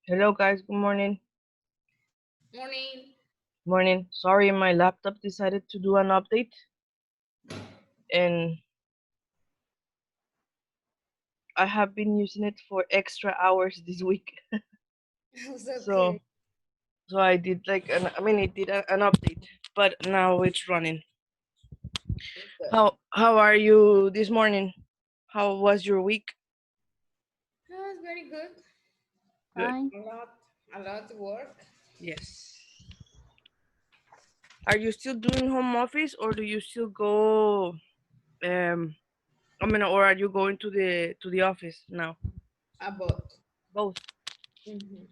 Hello guys, good morning. Morning. Morning. Sorry, my laptop decided to do an update and I have been using it for extra hours this week. It's So okay. so I did like it did an update, but now it's running. Good. How are you this morning? How was your week? It's very good. Good. Fine. A lot of work. Yes. Are you still doing home office or do you still go or are you going to the office now? About. Both. Mhm.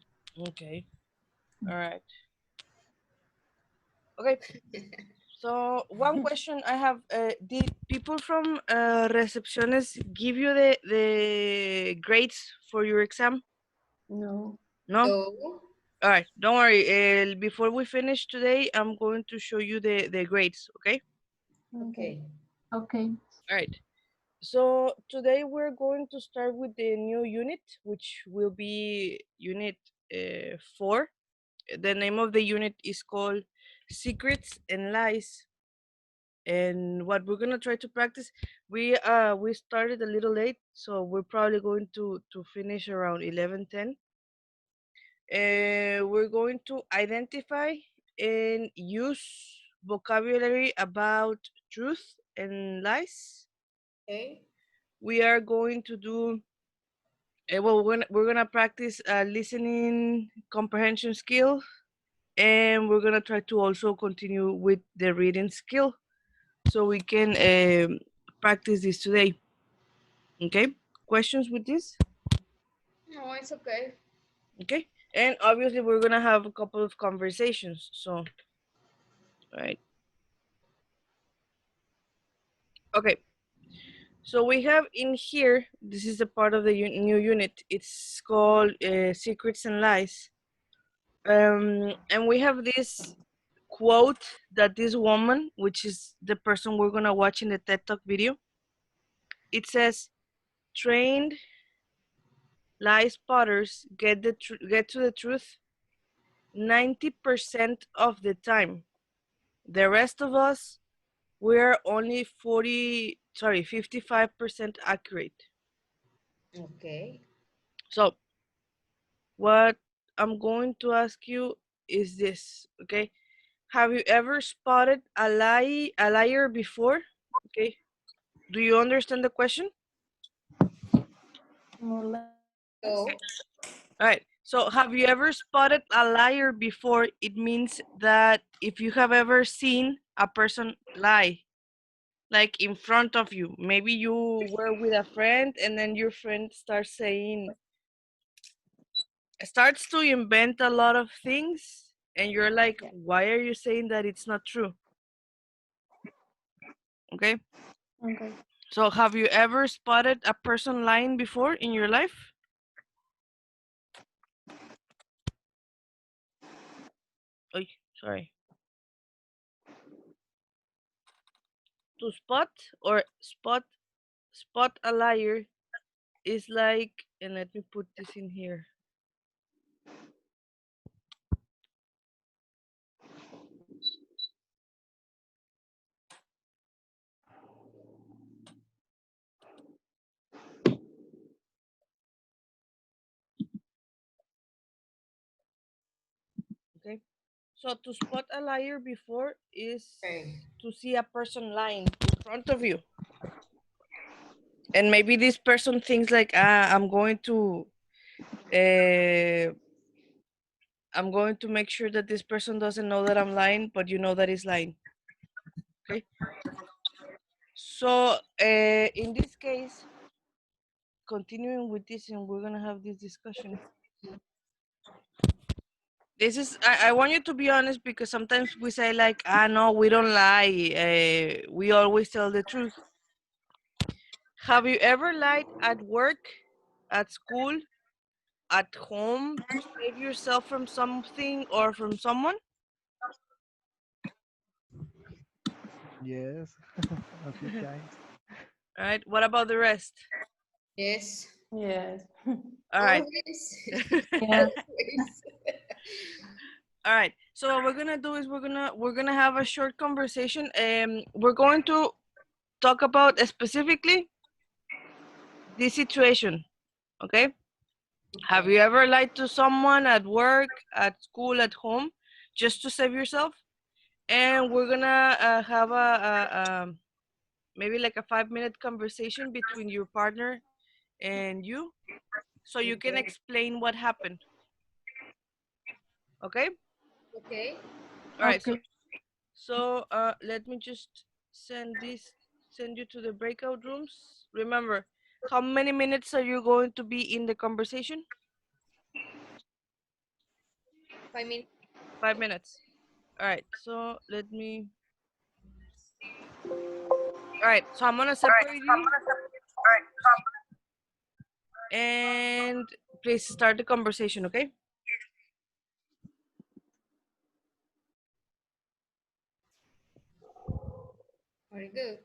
Okay. All right. Okay. So one question I have: did people from recepciones give you the grades for your exam? No. No. So, All right. Don't worry. Before we finish today, I'm going to show you the grades. Okay. Okay. okay. Okay. All right. So today we're going to start with the new unit, which will be unit 4. The name of the unit is called Secrets and Lies. And what we're gonna try to practice, we started a little late, so we're probably going to finish around 11:10. We're going to identify and use vocabulary about truth and lies. Okay. We are going to do we're gonna practice listening comprehension skill, and we're gonna try to also continue with the reading skill so we can practice this today. Okay, questions with this? No, it's okay. Okay, and obviously we're gonna have a couple of conversations. So, right, okay. So we have in here. This is a part of the new unit. It's called Secrets and Lies. And we have this quote that this woman, which is the person we're gonna watch in the TED Talk video, it says, "Trained lie spotters get to the truth 90% of the time. The rest of us, we're only 55% accurate." Okay. So what I'm going to ask you is this, okay? Have you ever spotted a liar before? Okay. Do you understand the question? More or less. So, All right. So have you ever spotted a liar before? It means that if you have ever seen a person lie, like in front of you, maybe you were with a friend and then your friend starts to invent a lot of things and you're like, Yeah. why are you saying that it's not true? Okay. Okay. So have you ever spotted a person lying before in your life? Oh, sorry. To spot or spot a liar is like, and let me put this in here. Okay. So to spot a liar before is okay. to see a person lying in front of you. And maybe this person thinks like, uh, I'm going to make sure that this person doesn't know that I'm lying, but you know that he's lying. Okay. So in this case, continuing with this, and we're gonna have this discussion. This is I want you to be honest because sometimes we say like, no, we don't lie. We always tell the truth. Have you ever lied at work, at school, at home to save yourself from something or from someone? Yes, a few times. All right. What about the rest? Yes. Yes. All right. Always. Yeah. Always. All right. So what we're gonna do is we're gonna have a short conversation. We're going to talk about specifically this situation. Okay. Have you ever lied to someone at work, at school, at home, just to save yourself? And we're gonna have maybe like a 5-minute conversation between your partner and you, so you can Okay. explain what happened. Okay. Okay. All right. Okay. So let me just send you to the breakout rooms. Remember, how many minutes are you going to be in the conversation? 5 minutes. 5 minutes. All right. So let me. All right. So I'm gonna separate you, and please start the conversation. Okay. Very good.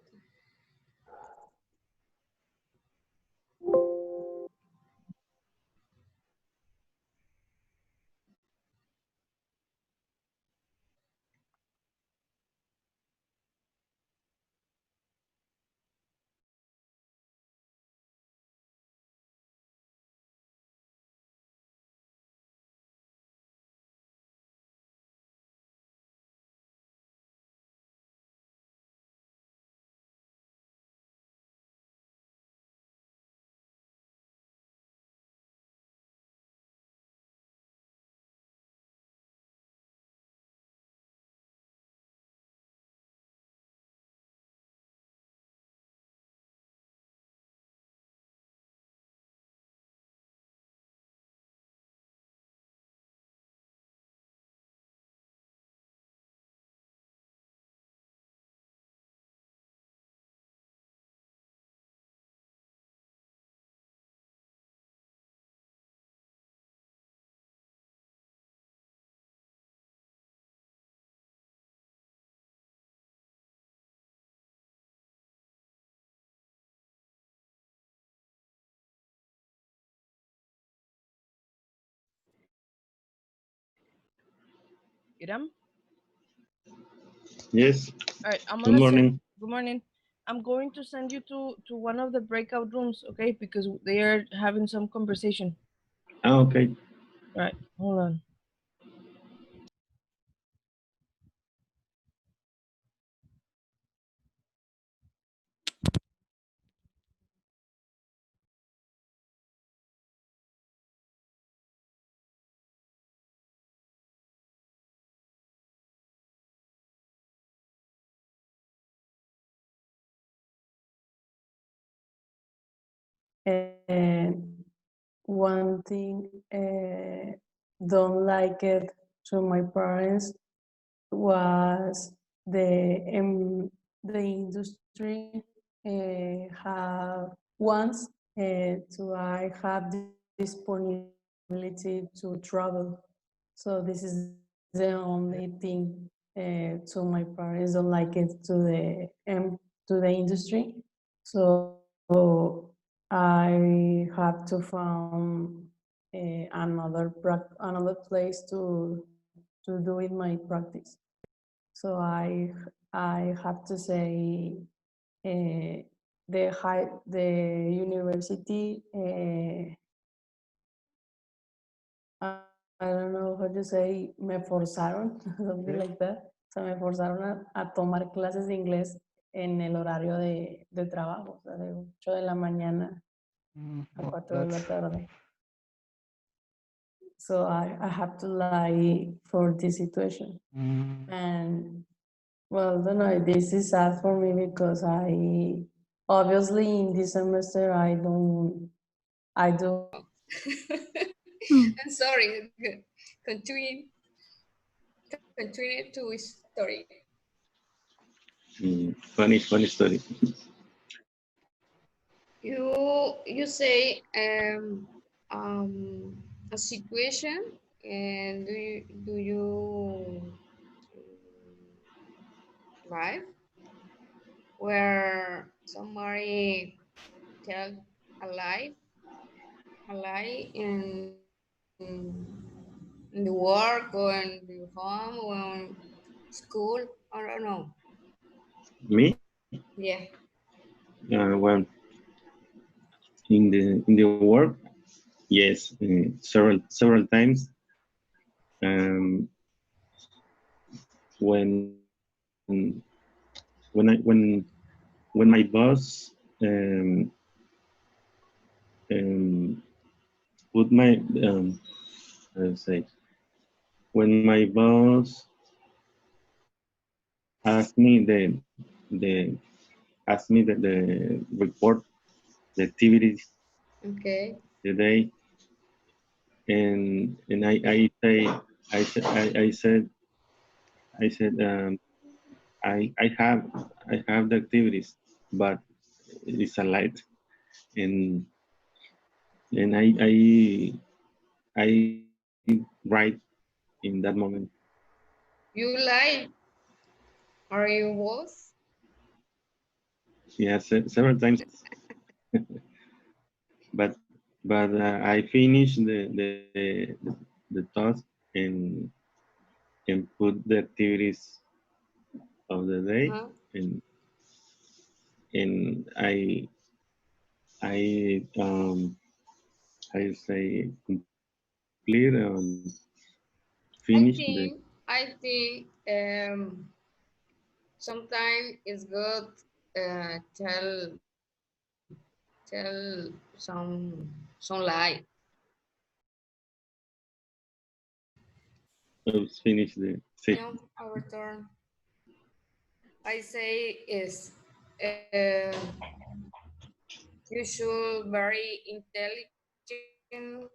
Iram. Yes, All right. I'm good gonna send. morning. Good morning. I'm going to send you to one of the breakout rooms. Okay, because they are having some conversation. Okay. All right. Hold on. And one thing don't like it to my parents was the industry have once to I have disponibility to travel. So this is the only thing to my parents don't like it to the industry. So I have to find another place to do it my practice. So I have to say the university I don't know how to say me forzaron something like that. O sea, me forzaron a tomar clases de inglés en el horario de trabajo, o sea, de 8 de la mañana a 4 de la tarde. So I have to lie for this situation. And well, don't know, this is sad for me because obviously in this semester I do I'm sorry. Continue. Continue to story. Funny story. You say a situation, and do you live where somebody tell a lie a lie in the work or in the home or in school? I don't know. Me? Yeah. Well, in the work, yes, several times. Um, when when I when my boss um, put my let's say when my boss asked me the asked me the report the activities Okay. the day, and I said I have the activities, but it's a light, and and I write in that moment. You lie. Are you both? Yeah, several times, but I finished the task and and put the activities of the day, Uh-huh. and I say complete I finish the. think I think sometimes it's good tell some lie. Finish the session. No, our turn. I say is you should very intelligent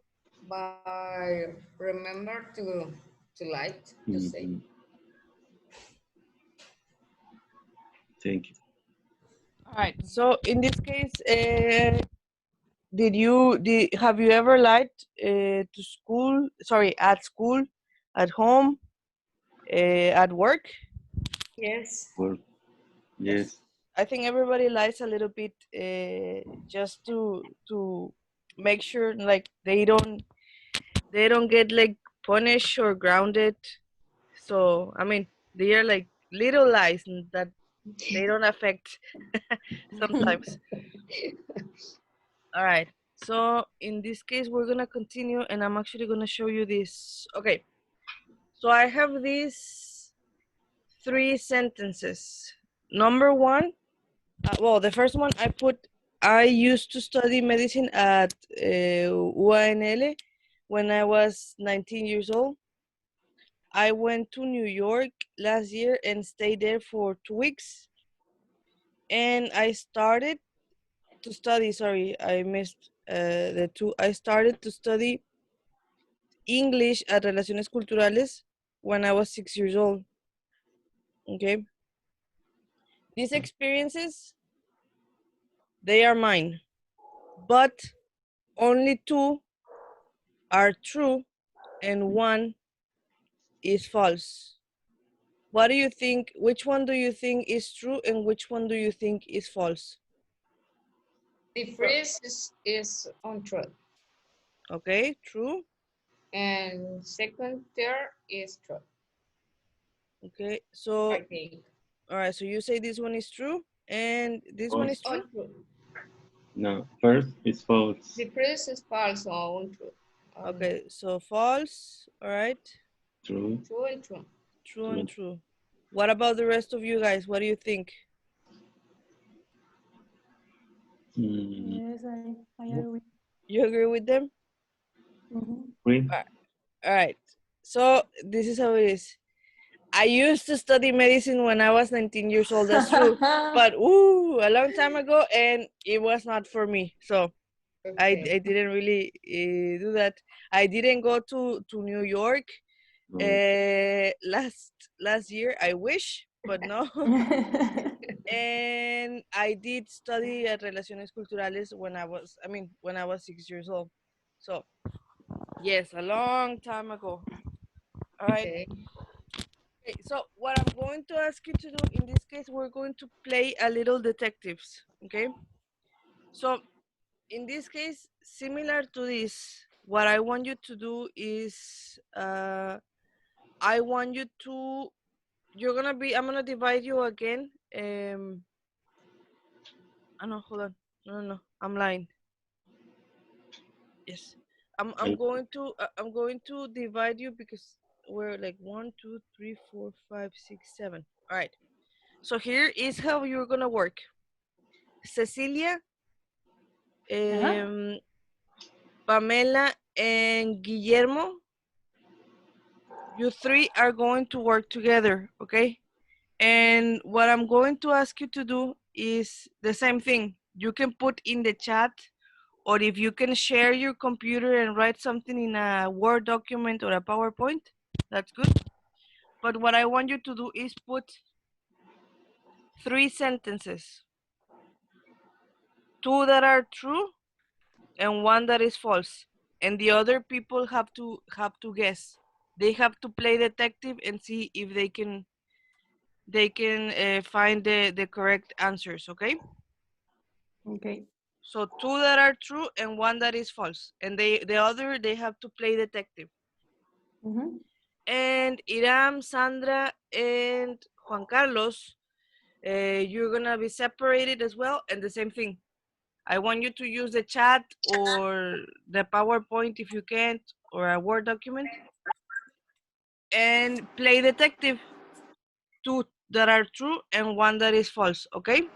by remember to lie. You say. Mhm. Thank you. All right. So in this case, have you ever lied to school? Sorry, at school, at home, at work? Yes. Well, yes. I think everybody lies a little bit just to make sure like they don't get like punished or grounded. So I mean they are like little lies that they don't affect sometimes. All right. So in this case we're gonna continue and I'm actually gonna show you this. Okay. So I have these 3 sentences. Number one, well, the first one I used to study medicine at UANL when I was 19 years old. I went to New York last year and stayed there for 2 weeks. And I started to study, sorry, I missed the two. I started to study English at Relaciones Culturales when I was 6 years old. Okay. These experiences, they are mine, but only two are true and one is false. What do you think? Which one do you think is true and which one do you think is false? The phrase is untrue. Okay, true. And second tier is true, Okay, so I think. all right, so you say this one is true and this one is False. true? Untrue. No, first is false. The phrase is false or untrue. Okay, so false, all right, True. True and true. true and True. true. What about the rest of you guys? What do you think? Mm, Yes, I agree. You agree with them? Mhm. agree. All right, so this is how it is. I used to study medicine when I was 19 years old, that's true. But a long time ago, and it was not for me. So I Okay. didn't really do that. I didn't go to New York No. last year. I wish, but no. And I did study at Relaciones Culturales when I was 6 years old. So yes, a long time ago. All right. Okay. Okay, so what I'm going to ask you to do in this case, we're going to play a little detectives. Okay. So in this case, similar to this, what I want you to do is, I want you to, I'm gonna divide you again. Oh no, hold on. No, I'm lying. Yes, I'm Okay. I'm going to divide you because we're like 1, 2, 3, 4, 5, 6, 7. All right. So here is how you're gonna work. Cecilia, Pamela, and Guillermo, you three are going to work together, okay? And what I'm going to ask you to do is the same thing. You can put in the chat, or if you can share your computer and write something in a Word document or a PowerPoint, that's good. But what I want you to do is put 3 sentences, 2 that are true and 1 that is false. And the other people have to guess. They have to play detective and see if they can find the correct answers, okay? Okay. So 2 that are true and 1 that is false. And the other, they have to play detective. Mhm. And Iram, Sandra, and Juan Carlos, you're gonna be separated as well, and the same thing. I want you to use the chat or the PowerPoint if you can't, or a Word document, and play detective. 2 that are true and 1 that is false, okay?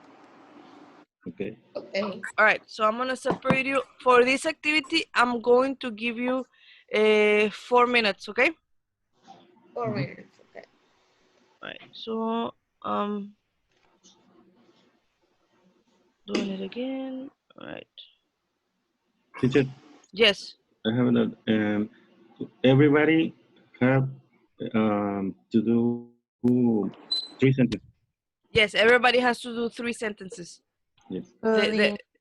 Okay. Okay. All right, so I'm gonna separate you. For this activity, I'm going to give you 4 minutes, okay? 4 minutes. Okay. All right, so doing it again. All right. Teacher, Yes. I have that. Everybody have to do 3 sentences. Yes, everybody has to do 3 sentences. Yes.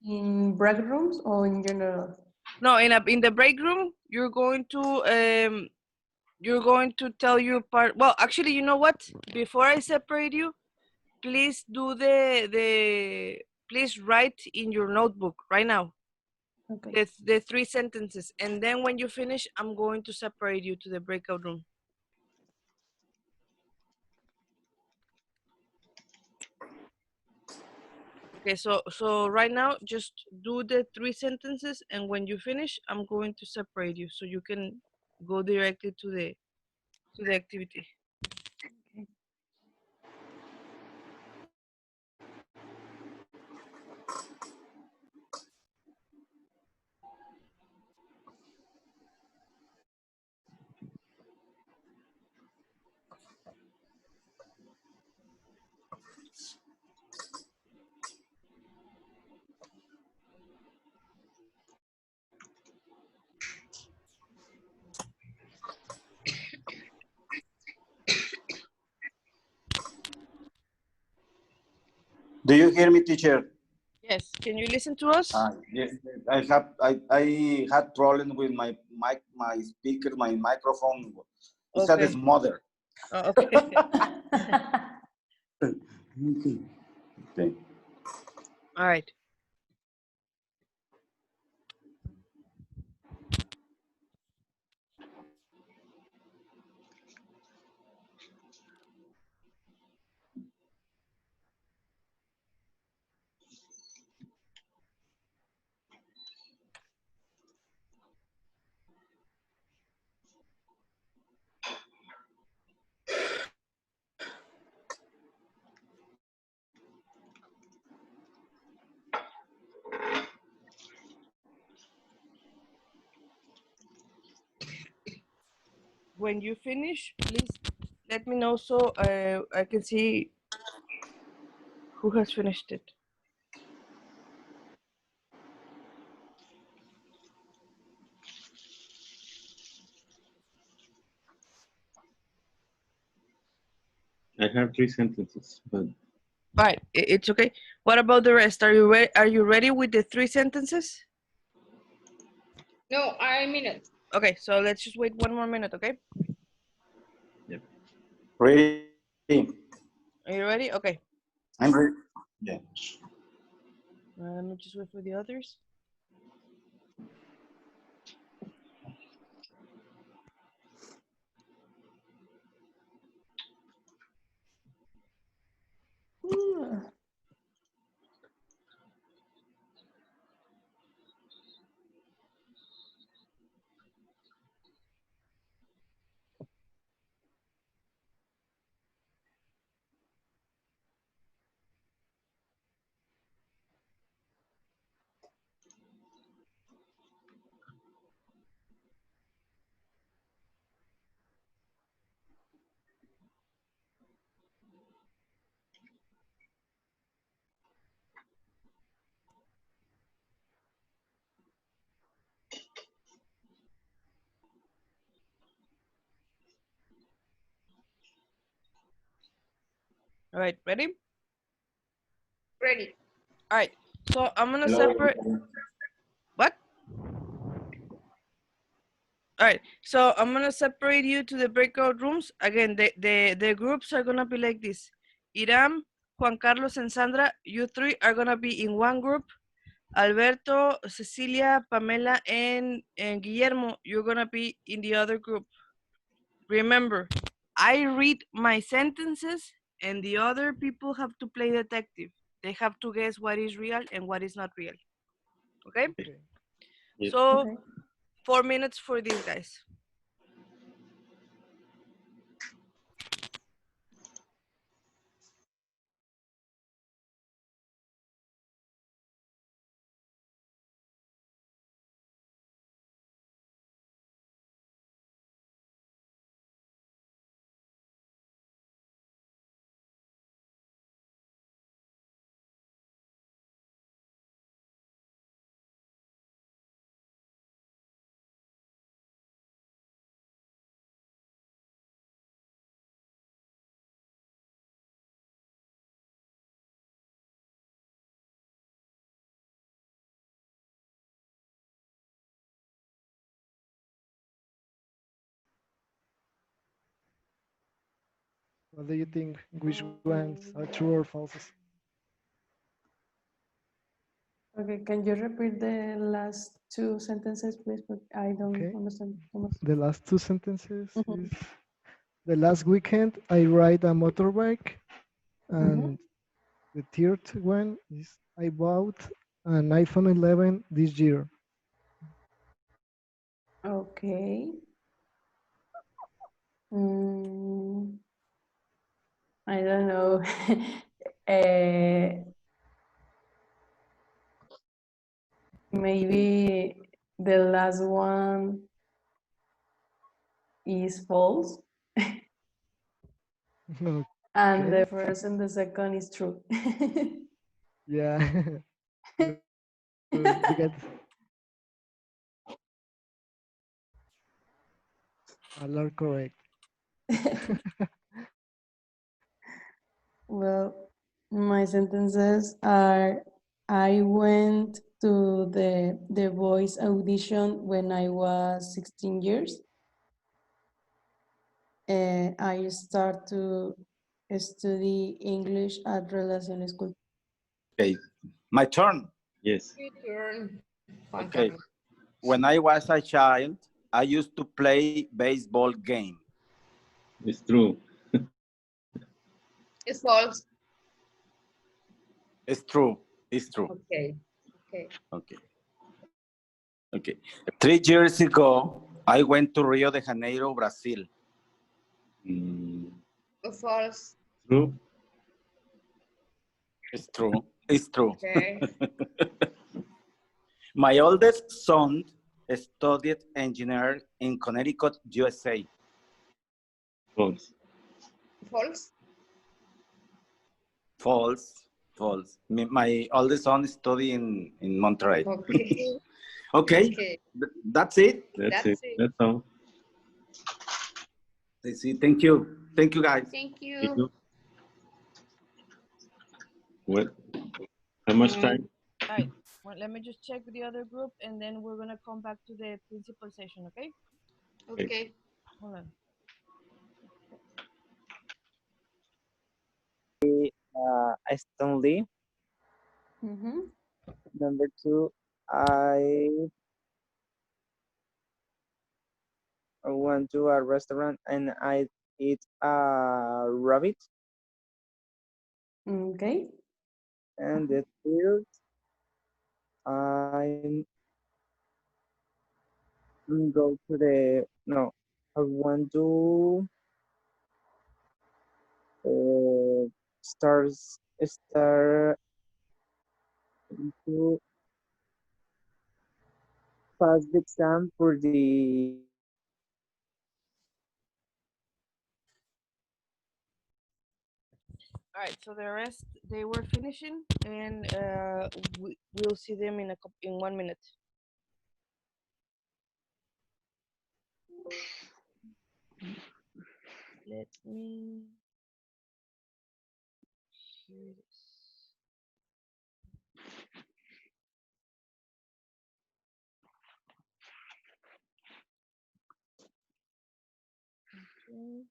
In break rooms or in general? No, in the break room, you're going to tell your part. Well, actually, you know what? Before I separate you, please do please write in your notebook right now Okay. the 3 sentences, and then when you finish, I'm going to separate you to the breakout room. Okay, so right now, just do the 3 sentences, and when you finish, I'm going to separate you so you can go directly to the activity. Do you hear me, teacher? Yes, can you listen to us? Yes, I had problem with my mic, my speaker, my microphone. It said Okay. it's mother. Oh, okay. Okay. All right. When you finish, please let me know so I can see who has finished it. I have 3 sentences, but All right, it's okay. What about the rest? Are you ready? Are you ready with the 3 sentences? No, I mean it. Okay, so let's just wait 1 more minute, okay? Ready? Are you ready? Okay. I'm ready. Yeah. Let me just wait for the others. All right, ready? Ready. All right, so I'm gonna Hello. separate. What? All right, so I'm gonna separate you to the breakout rooms. Again, the groups are gonna be like this. Iram, Juan Carlos, and Sandra, you three are gonna be in one group. Alberto, Cecilia, Pamela, and Guillermo, you're gonna be in the other group. Remember, I read my sentences and the other people have to play detective. They have to guess what is real and what is not real. Okay? Okay. Yes. So Okay. 4 minutes for these guys. What do you think? Which ones are true or false? Okay, can you repeat the last two sentences, please? But I don't Okay. understand too much. The last two sentences Mhm. is the last weekend I ride a motorbike, and the third one is I bought an iPhone 11 this year. Okay. Mm, I don't know. Maybe the last one is false, and Okay. the first and the second is true. Yeah. You get all are correct. Well, my sentences are I went to the voice audition when I was 16 years. I start to study English at Relaciones School. Okay, my turn. Yes. Your turn, Juan Okay. Carlos. When I was a child, I used to play baseball game. It's true. It's false. It's true. It's true. Okay. Okay. Okay. Okay. 3 years ago, I went to Rio de Janeiro, Brazil. Mm, False. true. It's true. It's true. Okay. My oldest son studied engineer in Connecticut, USA. False. False. False. False. My oldest son studied in Monterrey. Okay. Okay. Okay. That's it. That's That's it. it. That's all. That's it. Thank you. Thank you, guys. Thank Thank you. you. What? How much Mm, time? All right, well, let me just check the other group and then we're gonna come back to the principal session, okay? okay. Hold on. Aston Lee. Mhm. Number two, I went to a restaurant and I eat a rabbit. Okay. And the third, I go to the no, I want to start to pass the exam for the All right, so the rest they were finishing, and we'll see them in 1 minute. Let me here it is. Okay.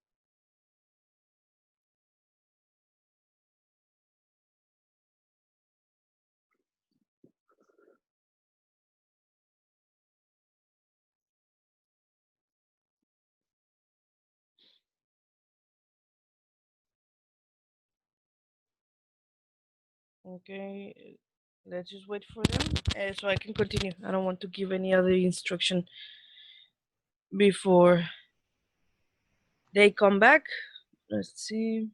Okay, let's just wait for them so I can continue. I don't want to give any other instruction before they come back. Let's see.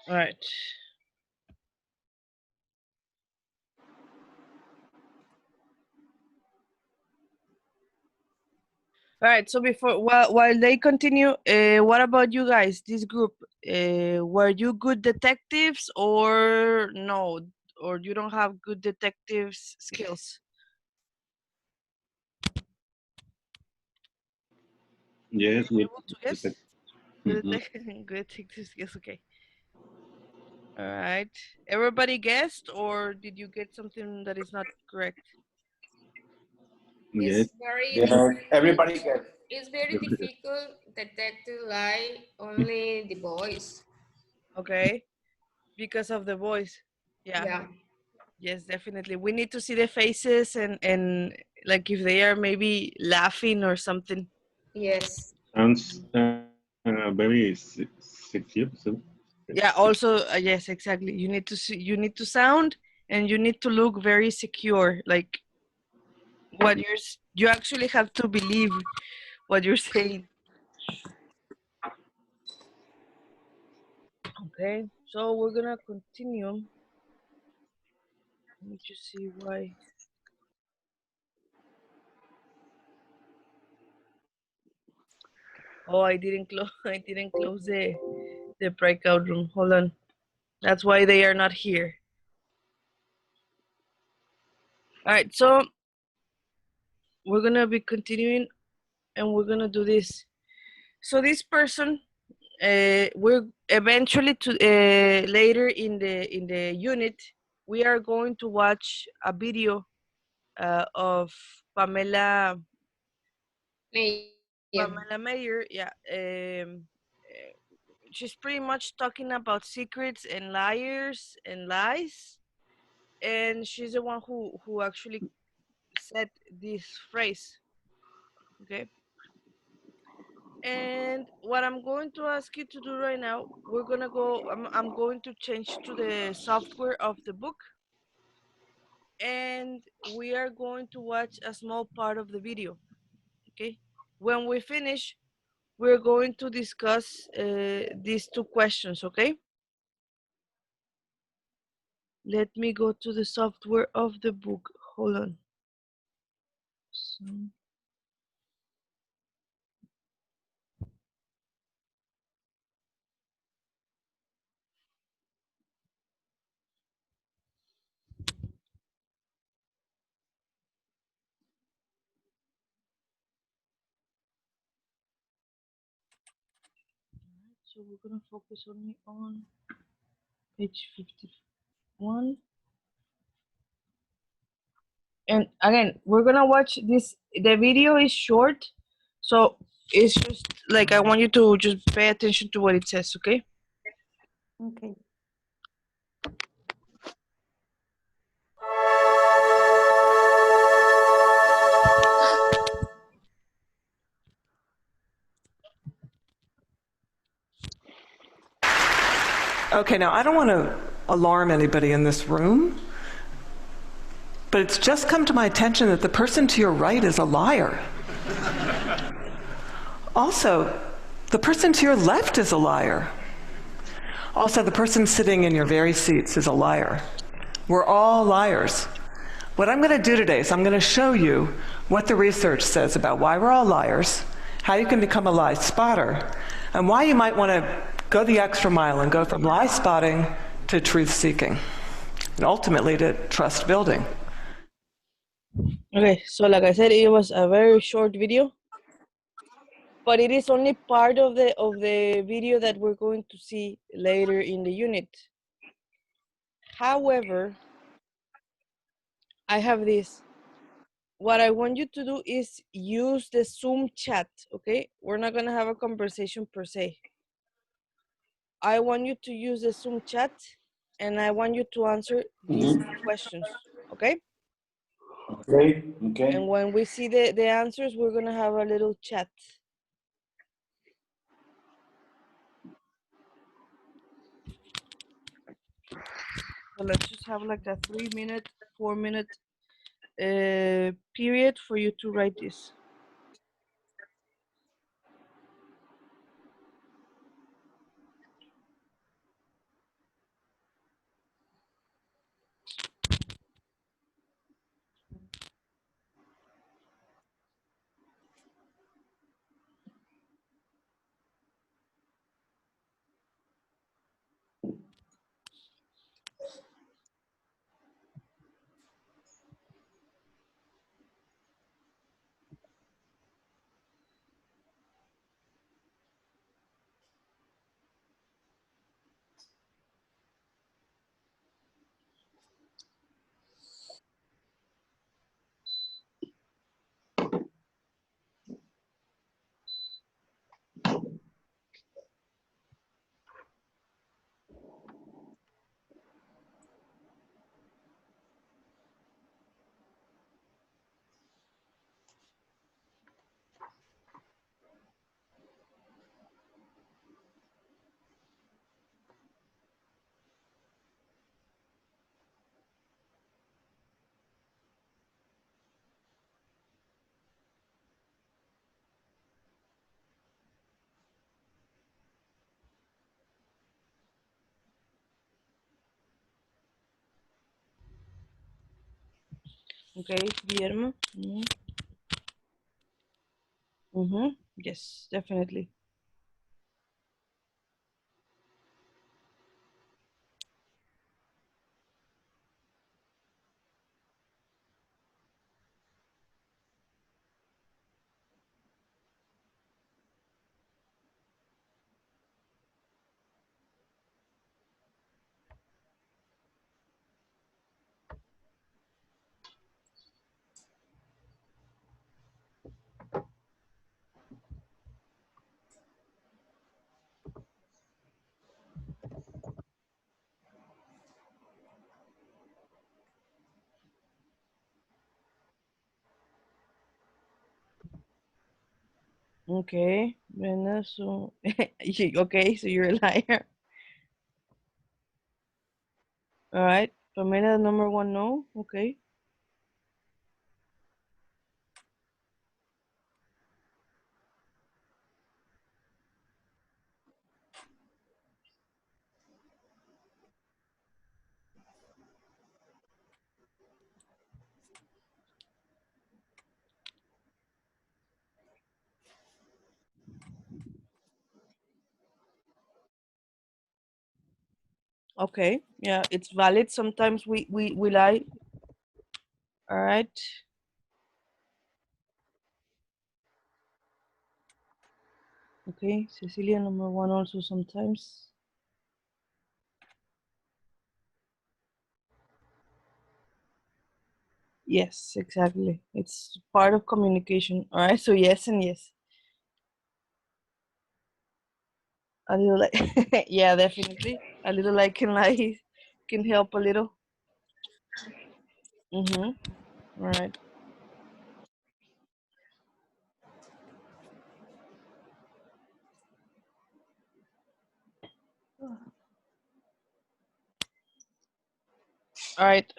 All right. All right. So before while they continue, what about you guys? This group, were you good detectives or no, or you don't have good detectives skills? Yes, Were you we able to guess? detect. Good Mhm. good detective skills. Okay. All right. Everybody guessed, or did you get something that is not correct? Yes. Yeah, everybody gets. It's very difficult detecting like only the voice. Okay. Because of the voice. Yeah. Yeah. Yes, definitely. We need to see the faces and like if they are maybe laughing or something. Yes. Sounds very secure. So, Yeah, also yes, exactly. You need to see, you need to sound and you need to look very secure. Like what you actually have to believe what you're saying. Okay. So we're going to continue. Let me just see why. Oh, I didn't close I didn't close the breakout room. Hold on. That's why they are not here. All right. So we're going to be continuing and we're gonna do this. So this person, we're eventually to later in the unit, we are going to watch a video of Pamela Yeah. Mayer. Yeah, she's pretty much talking about secrets and liars and lies, and she's the one who actually said this phrase. Okay. And what I'm going to ask you to do right now, we're gonna go, I'm going to change to the software of the book, and we are going to watch a small part of the video, okay? When we finish, we're going to discuss these two questions, okay? Let me go to the software of the book, hold on. So, so we're gonna focus only on page 51. And again, we're gonna watch this. The video is short, so it's just like I want you to just pay attention to what it says, okay? Okay. Okay, now I don't want to alarm anybody in this room, but it's just come to my attention that the person to your right is a liar. Also, the person to your left is a liar. Also, the person sitting in your very seats is a liar. We're all liars. What I'm going to do today is I'm going to show you what the research says about why we're all liars, how you can become a lie spotter, and why you might want to go the extra mile and go from lie spotting to truth seeking and ultimately to trust building. Okay, so like I said, it was a very short video, but it is only part of the video that we're going to see later in the unit. However, I have this. What I want you to do is use the Zoom chat, okay? We're not gonna have a conversation per se. I want you to use the Zoom chat and I want you to answer these questions, okay? Okay, okay. And when we see the answers, we're gonna have a little chat. So let's just have like a 3-minute, 4-minute period for you to write this. Okay, Guillermo? Yes, definitely. Okay, Brenda, so okay, so you're a liar. All right, Pamela, number 1, no. Okay. Okay, yeah, it's valid. Sometimes we lie. All right. Okay, Cecilia, number 1 also sometimes. Yes, exactly. It's part of communication. All right, so yes and yes. A little like, yeah, definitely. A little like can help a little. All right. All right.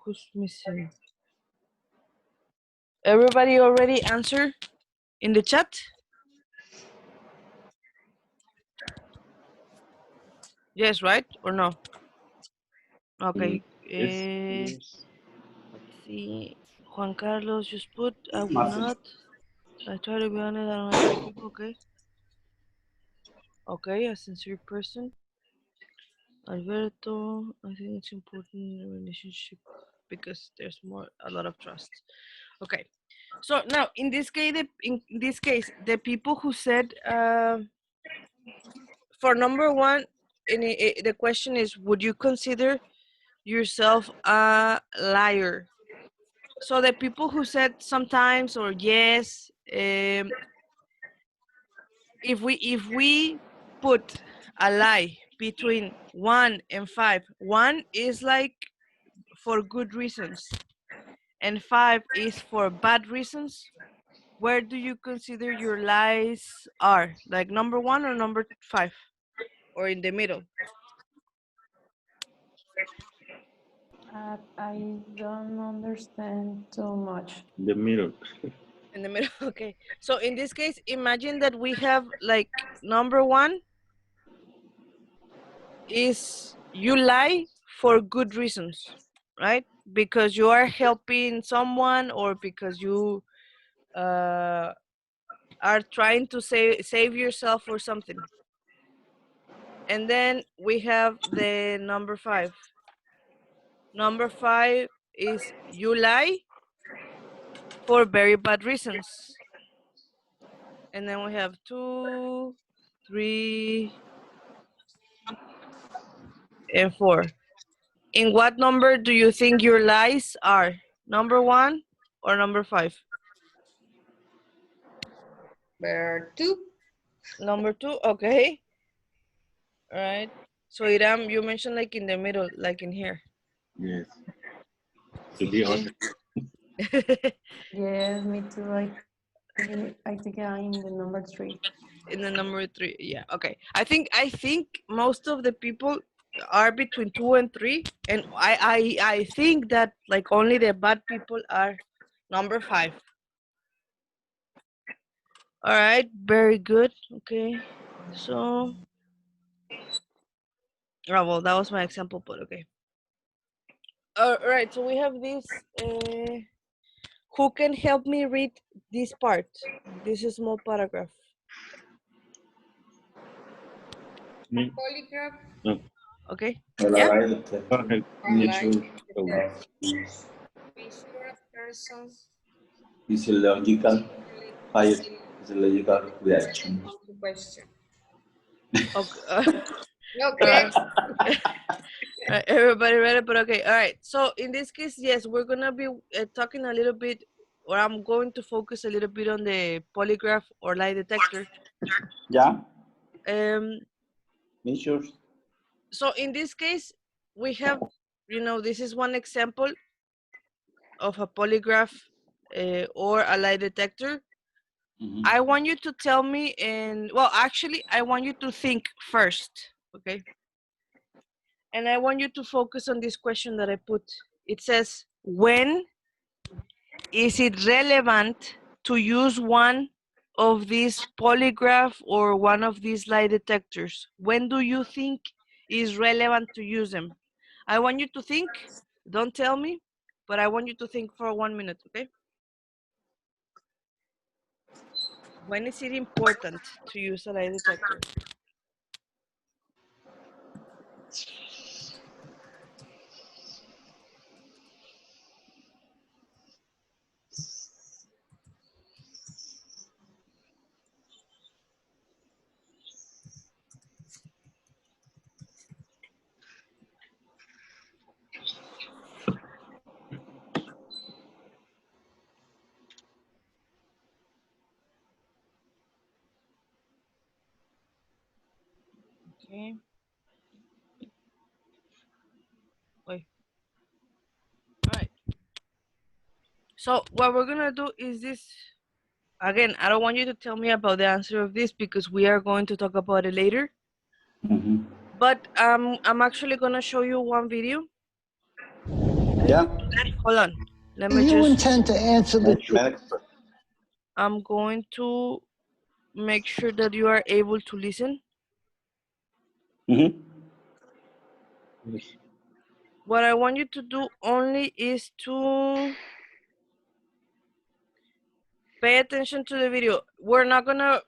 Who's missing? Everybody already answered in the chat? Yes, right? Or no? Okay. Yes. Let's see. Juan Carlos just put, I will not. I try to be honest, I don't like people, okay? Okay, a sincere person. Alberto, I think it's important in a relationship because there's a lot of trust. Okay, so now in this case, the people who said for number one, the question is, would you consider yourself a liar? So the people who said sometimes or yes, if we put a lie between 1 and 5, 1 is like for good reasons and 5 is for bad reasons, where do you consider your lies are? Like number 1 or number 5, or in the middle? I don't understand too much. The middle. In the middle. Okay, so in this case, imagine that we have like number 1 is you lie for good reasons, right? Because you are helping someone or because you are trying to save yourself or something. And then we have the number 5. Number 5 is you lie for very bad reasons. And then we have 2, 3, and 4. In what number do you think your lies are? Number 1 or number 5? Number 2. Number 2, okay. All right. So Iram, you mentioned like in the middle, like in here. Yes. To be Okay. honest. Yes, me too. I think I'm in the number 3. In the number 3, yeah, okay. I think most of the people are between 2 and 3, and I think that like only the bad people are number 5. All right, very good. Okay, so well, that was my example, but okay. All right, so we have this. Who can help me read this part? This is small paragraph. Me? Polygraph. No. Okay. Well, Yeah. I like it. Go ahead. Nature Measure a person's physiological physiological reaction. question. Okay. Okay. Everybody ready? But okay. All right. So in this case, yes, we're gonna be talking a little bit, or I'm going to focus a little bit on the polygraph or lie detector. Yeah. So Measures. in this case, we have, this is one example of a polygraph or a lie detector. I want you to tell me, actually, I want you to think first, okay? And I want you to focus on this question that I put. It says, when is it relevant to use one of these polygraph or one of these lie detectors? When do you think is relevant to use them? I want you to think, don't tell me, but I want you to think for 1 minute, okay? When is it important to use a lie detector? Okay. Wait. All right. So what we're gonna do is this. Again, I don't want you to tell me about the answer of this because we are going to talk about it later. But I'm actually gonna show you one video. Yeah. Hold on. Let Do me you just. intend to answer the truth? I'm going to make sure that you are able to listen. What I want you to do only is to pay attention to the video. We're not gonna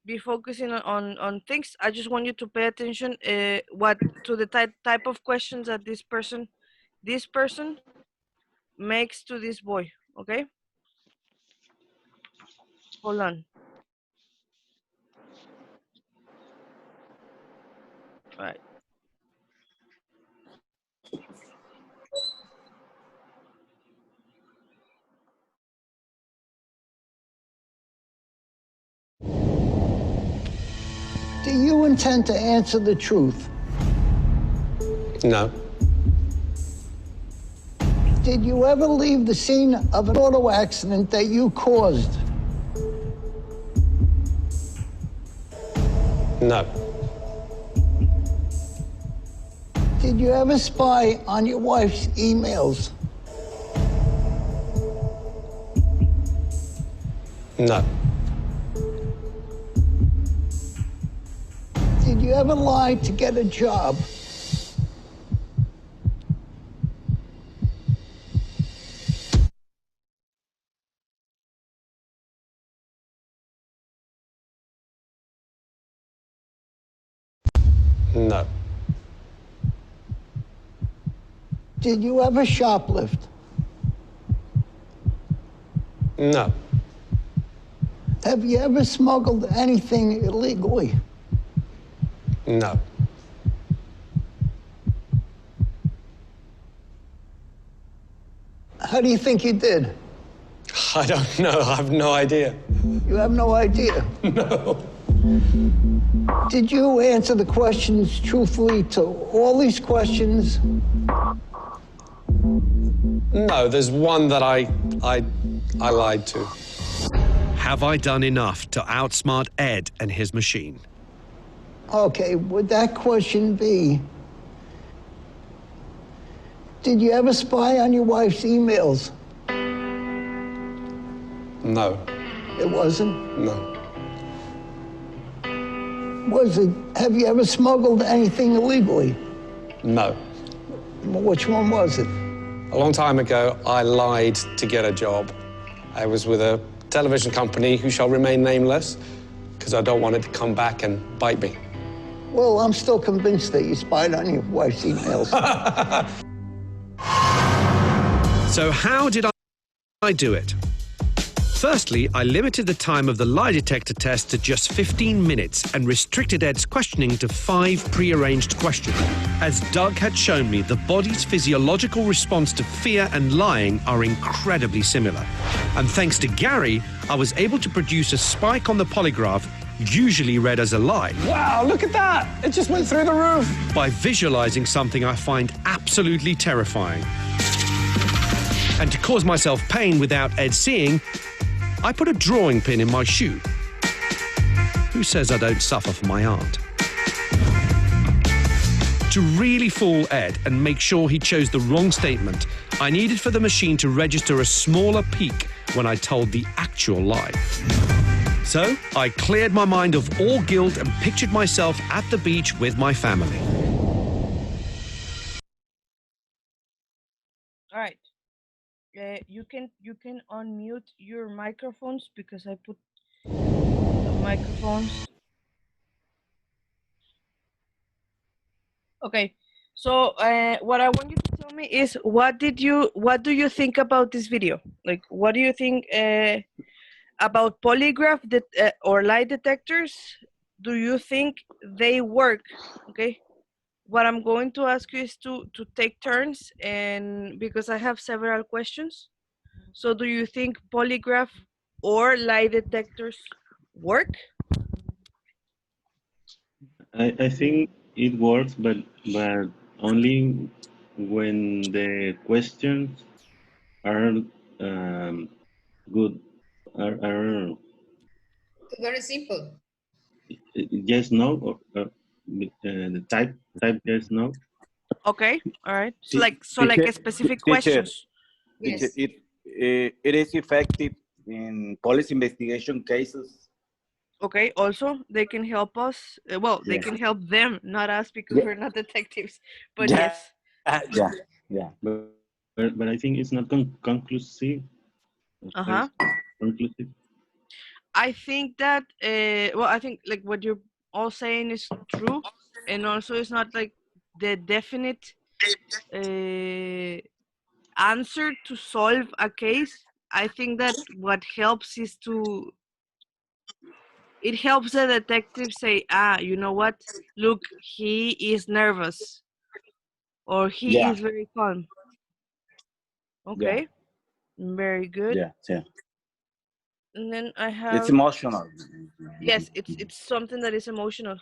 be focusing on things. I just want you to pay attention what to the type of questions that this person makes to this boy. Okay, hold on. All right. Do you intend to answer the truth? No. Did you ever leave the scene of an auto accident that you caused? No. Did you ever spy on your wife's emails? No. Did you ever lie to get a job? No. Did you ever shoplift? No. Have you ever smuggled anything illegally? No. How do you think you did? I don't know. I have no idea. You have no idea. No. Did you answer the questions truthfully to all these questions? No, there's one that I lied to. Have I done enough to outsmart Ed and his machine? Okay, would that question be, did you ever spy on your wife's emails? No. It wasn't? No. Was it, have you ever smuggled anything illegally? No. Which one was it? A long time ago, I lied to get a job. I was with a television company who shall remain nameless because I don't want it to come back and bite me. Well, I'm still convinced that you spied on your wife's emails. So how did I do it? Firstly, I limited the time of the lie detector test to just 15 minutes and restricted Ed's questioning to 5 pre-arranged questions. As Doug had shown me, the body's physiological response to fear and lying are incredibly similar. And thanks to Gary, I was able to produce a spike on the polygraph, usually read as a lie. Wow, look at that! It just went through the roof! By visualizing something I find absolutely terrifying. And to cause myself pain without Ed seeing, I put a drawing pin in my shoe. Who says I don't suffer for my art? To really fool Ed and make sure he chose the wrong statement, I needed for the machine to register a smaller peak when I told the actual lie. So I cleared my mind of all guilt and pictured myself at the beach with my family. All right. You can unmute your microphones because I put the microphones. Okay. So what I want you to tell me is what do you think about this video? Like, what do you think about polygraph or lie detectors? Do you think they work? Okay. What I'm going to ask you is to take turns, and because I have several questions. So do you think polygraph or lie detectors work? I think it works, but only when the questions are good. Are Very simple. yes, no, or the type yes, no. Okay, all right. So Teacher, like a specific questions. Yes. It is effective in police investigation cases. Okay, also they can help us. Well, they can help them, not us, because we're not detectives. But yes. Yeah. But I think it's not conclusive. Uh-huh. Conclusive. I think that well, I think like what you're all saying is true, and also it's not like the definite answer to solve a case. I think that what helps is it helps the detective say, ah, you know what? Look, he is nervous or he Yeah, is very calm. yeah, Okay, very good. yeah, yeah. And then I It's have emotional. yes, it's something that is emotional.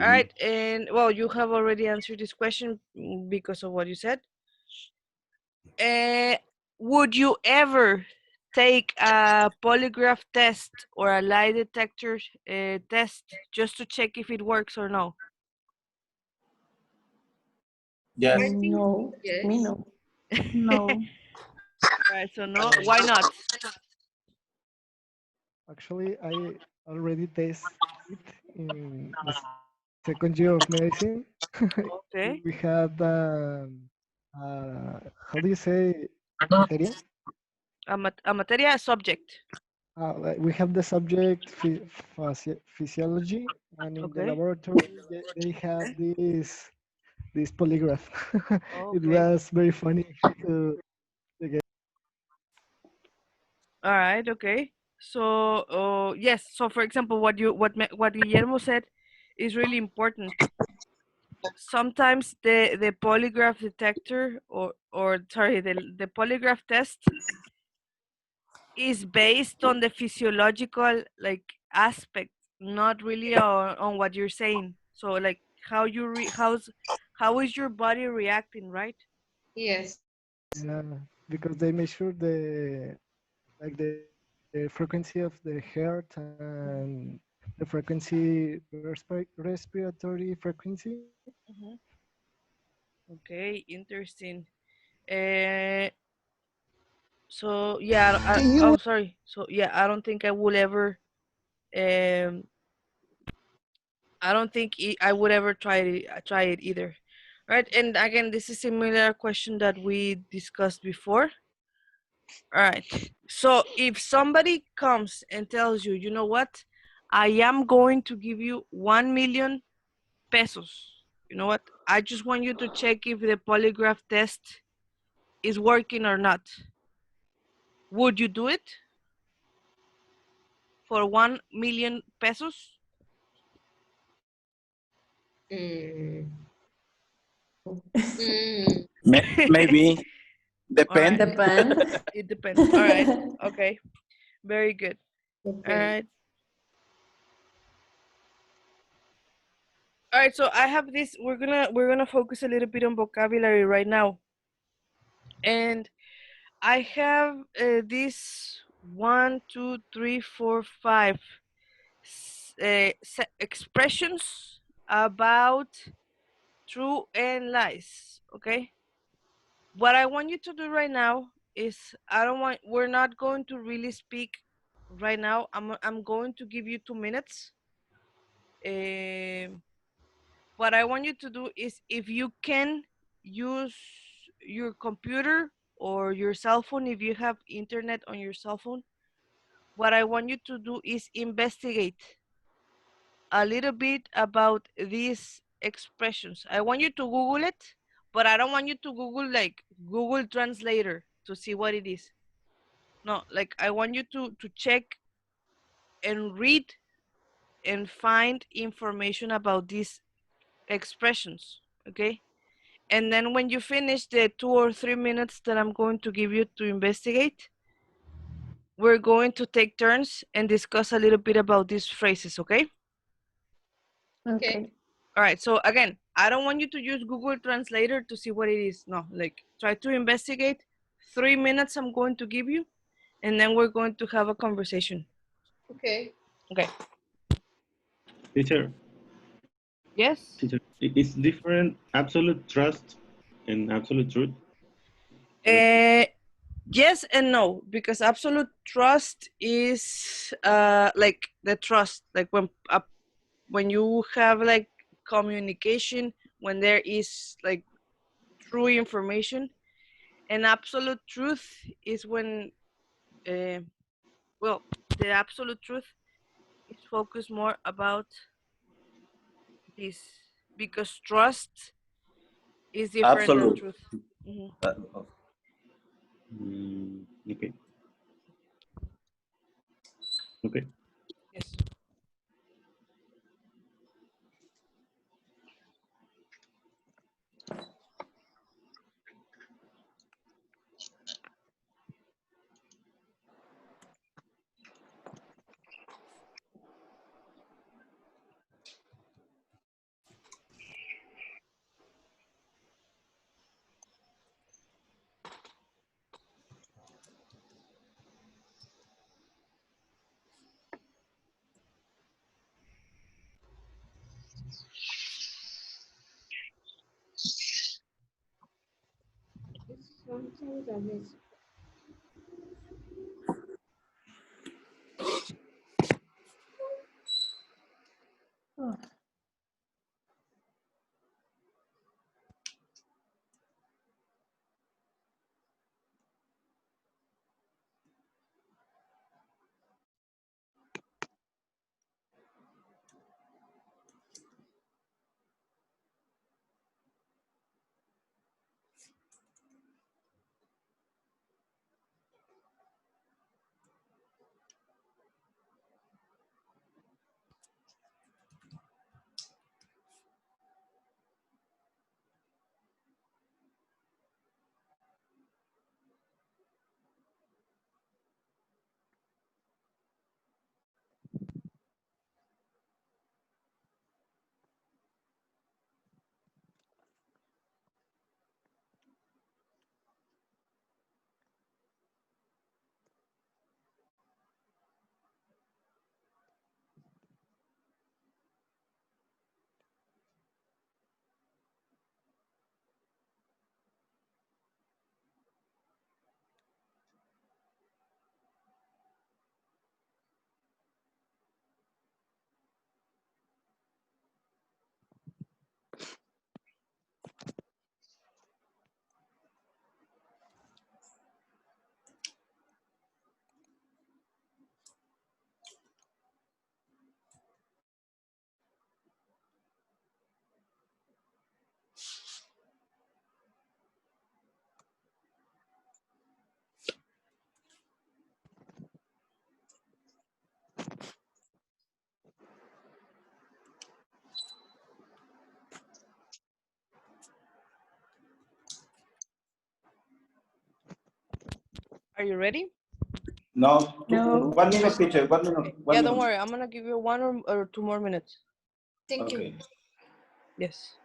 All Mhm. right, and well, you have already answered this question because of what you said. Would you ever take a polygraph test or a lie detector test just to check if it works or no? Yes. I think No, me yes. no. No. Right, so no, why not? Actually, I already taste it in the second year of medicine. Okay. We had, how do you say, materia? A materia subject. Like we have the subject physiology, and in the Okay. laboratory they have this polygraph. It Okay. was very funny to get. All right. Okay. So, yes. So, for example, what Guillermo said is really important. Sometimes the polygraph detector or sorry the polygraph test is based on the physiological like aspect, not really on what you're saying. So like how you how is your body reacting, right? Yes. Yeah, because they measure the frequency of the heart and the frequency respiratory frequency. Mhm. Okay, interesting. Uh, so yeah, Do you oh sorry. So yeah, I don't think I will ever. Um, I don't think I would ever try it either, right? And again, this is similar question that we discussed before. All right. So if somebody comes and tells you, you know what, I am going to give you 1 million pesos. You know what? I just want you to check if the polygraph test is working or not. Would you do it for 1 million pesos? Mm. Maybe All depend. right. Depends. It depends. All right. Okay. Very good. All Okay. right. All right. So I have this. We're gonna focus a little bit on vocabulary right now, and I have this 1, 2, 3, 4, 5 expressions about true and lies. Okay. What I want you to do right now is I don't want. We're not going to really speak right now. I'm going to give you 2 minutes. Um, what I want you to do is if you can use your computer or your cell phone, if you have internet on your cell phone, what I want you to do is investigate a little bit about these expressions. I want you to Google it, but I don't want you to Google like Google Translator to see what it is. No, like I want you to check and read and find information about these expressions, okay? And then when you finish the 2 or 3 minutes that I'm going to give you to investigate, we're going to take turns and discuss a little bit about these phrases, okay? Okay. Okay. All right, so again, I don't want you to use Google Translator to see what it is. No, like try to investigate. 3 minutes I'm going to give you, and then we're going to have a conversation. Okay. Okay. Teacher, Yes? it's different absolute trust and absolute truth. Yes and no, because absolute trust is like the trust, like when you have like communication, when there is like true information, and absolute truth is when well the absolute truth is focused more about this, because trust is different than Absolute. truth. Mhm. Okay. Okay. Yes. Sometimes I miss. Oh, Are you ready? No, no. 1 minute, teacher. 1 minute. One Yeah, minute. don't worry. I'm gonna give you 1 or 2 more minutes. Thank you. Okay. Yes.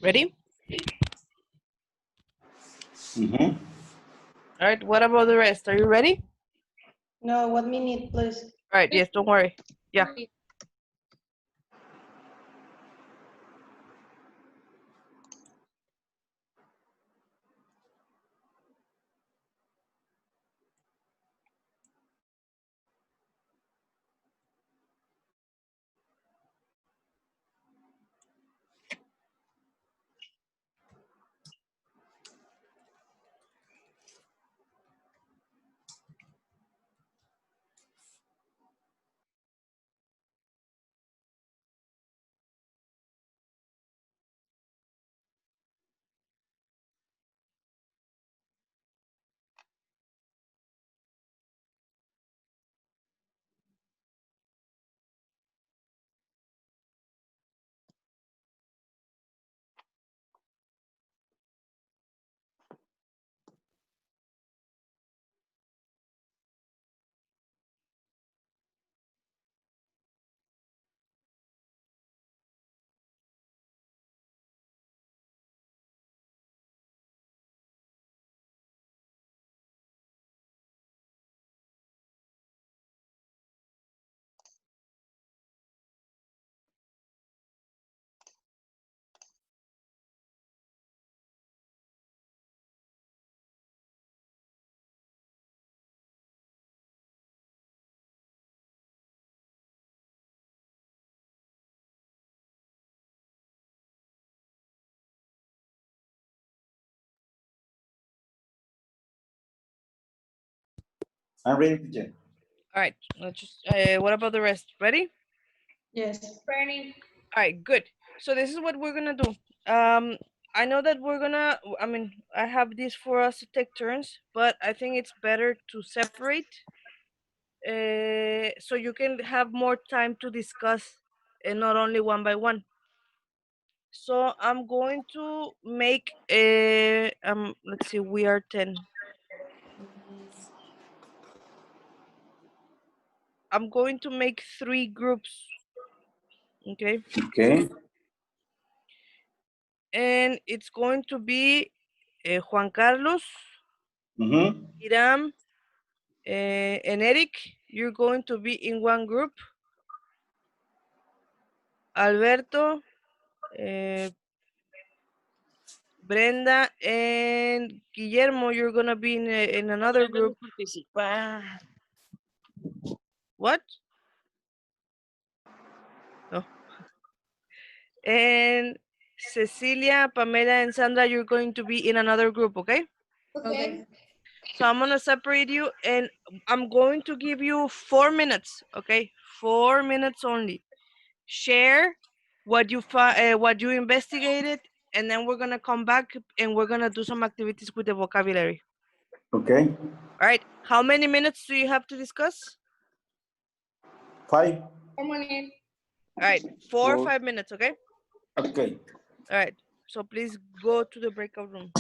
Ready? Mhm. All right, what about the rest? Are you ready? No, 1 minute, please. All right, yes, don't worry. Yeah. I'm ready, teacher. All right, let's just, what about the rest? Ready? Yes. Ready. All right, good. So this is what we're gonna do. I know that I mean, I have this for us to take turns, but I think it's better to separate, so you can have more time to discuss, and not only one by one. So I'm going to make let's see, we are 10. I'm going to make 3 groups. Okay. Okay. And it's going to be Juan Carlos, Mm-hmm. Hiram, and Eric. You're going to be in one group. Alberto, Brenda, and Guillermo, you're gonna be in another group. What? No. And Cecilia, Pamela, and Sandra, you're going to be in another group, okay? Okay. So I'm gonna separate you, and I'm going to give you 4 minutes, okay? 4 minutes only. Share what you investigated, and then we're gonna come back and we're gonna do some activities with the vocabulary. Okay. All right. How many minutes do you have to discuss? 5. 4 minutes. All right, 4 or 4. 5 minutes, okay? Okay. All right. So please go to the breakout room.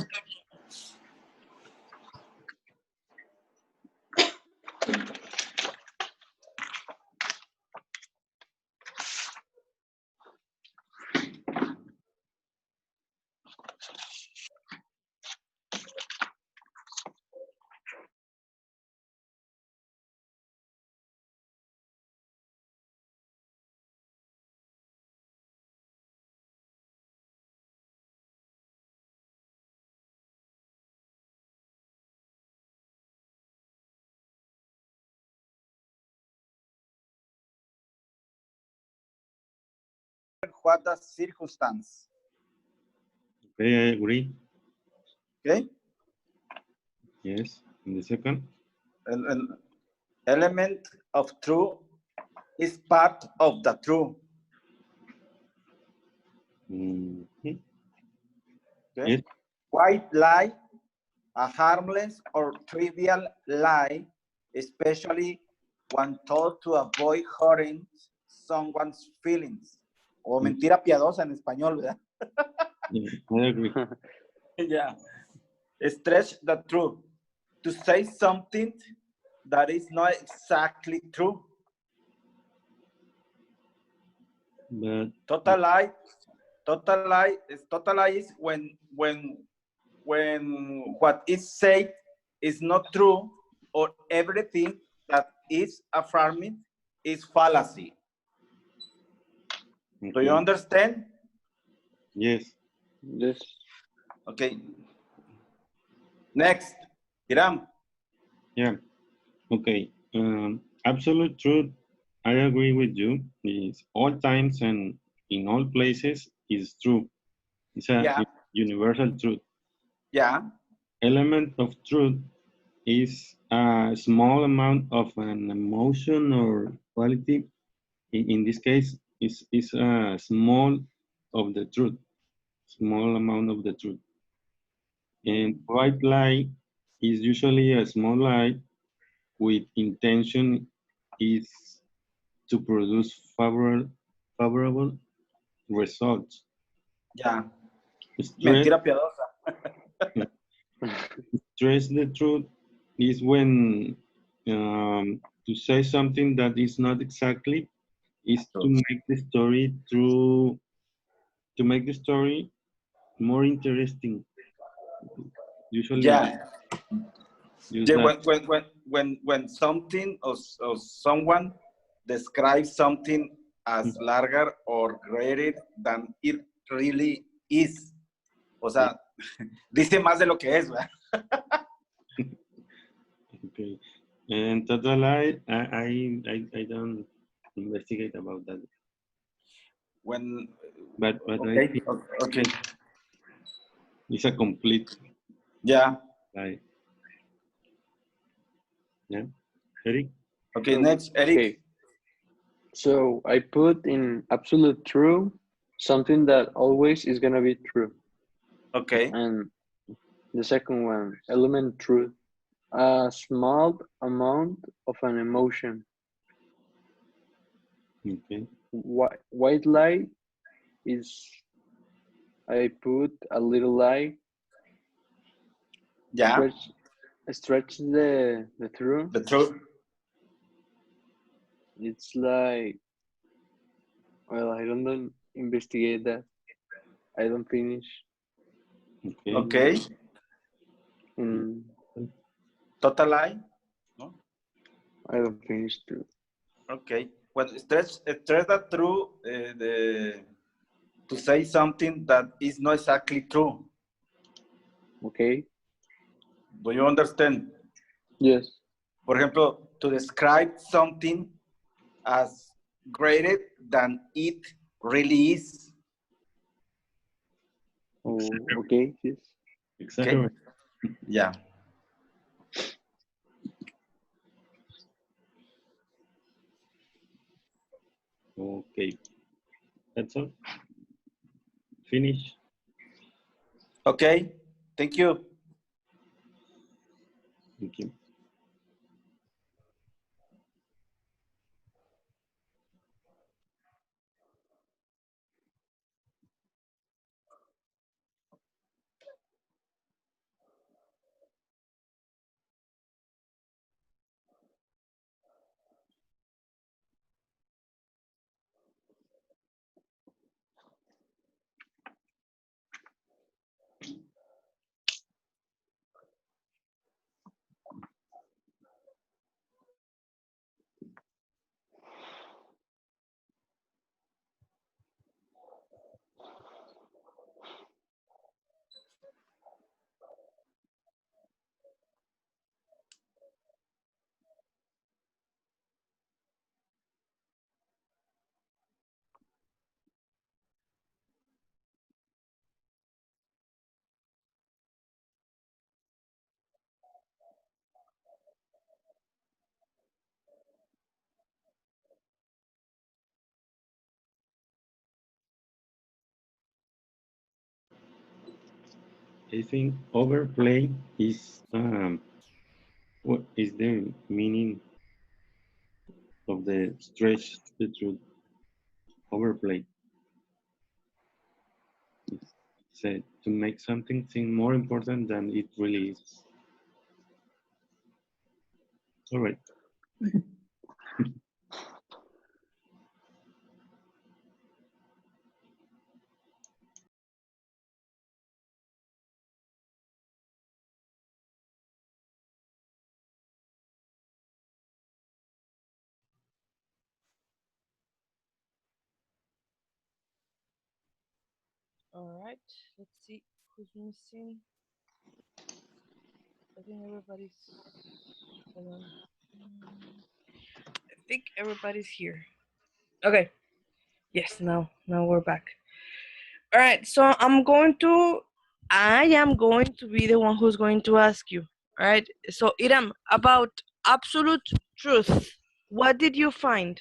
What the circumstance? Okay, I agree. Okay. Yes. And the second? An element of true is part of the true. Mhm. Okay. Yes. White lie, a harmless or trivial lie, especially one told to avoid hurting someone's feelings. O mentira piadosa en español, ¿verdad? Yeah, I agree. Yeah. Stretch the truth. To say something that is not exactly true. But Total lie Total lie is when what is said is not true, or everything that is affirmed is fallacy. Do you understand? Yes. Yes. Okay. Next, Hiram. Yeah. Okay. Absolute truth, I agree with you. Is all times and in all places is true. It's a Yeah. universal truth. Yeah. Element of truth is a small amount of an emotion or quality. In this case, is a small of the truth, small amount of the truth. And white lie is usually a small lie with intention is to produce favorable results. Yeah. Stress, Mentira piadosa. stress the truth is when to say something that is not exactly is to make the story true, to make the story more interesting. Usually, Yeah. use Yeah, that. when something or someone describes something as larger or greater than it really is. O sea, dice más de lo que es, ¿verdad? Okay. And total lie, I don't investigate about that. When But I okay, think okay. it's a complete Yeah. lie. Yeah. Eric? Okay, next, Eric. Okay. So I put in absolute true something that always is gonna be true. Okay. And the second one, element truth, a small amount of an emotion. Okay. White lie is I put a little lie. Yeah. Stretch the truth. The truth. It's like, well, I don't investigate that. I don't finish. Okay. Okay. Total lie. No. I don't finish too. Okay. Well, stretch that through to say something that is not exactly true. Okay. Do you understand? Yes. For example, to describe something as greater than it really is. Oh, okay. Yes. Exactly. Okay. Yeah. Okay. That's all. Finish. Okay. Thank you. Thank you. I think overplay is what is the meaning of the stretch the truth? Overplay. It's said to make something seem more important than it really is. All right. All right. Let's see who's missing. I think everybody's. Hold on. I think everybody's here. Okay. Yes. Now we're back. All right. So I am going to be the one who's going to ask you. All right. So Iram, about absolute truth, what did you find?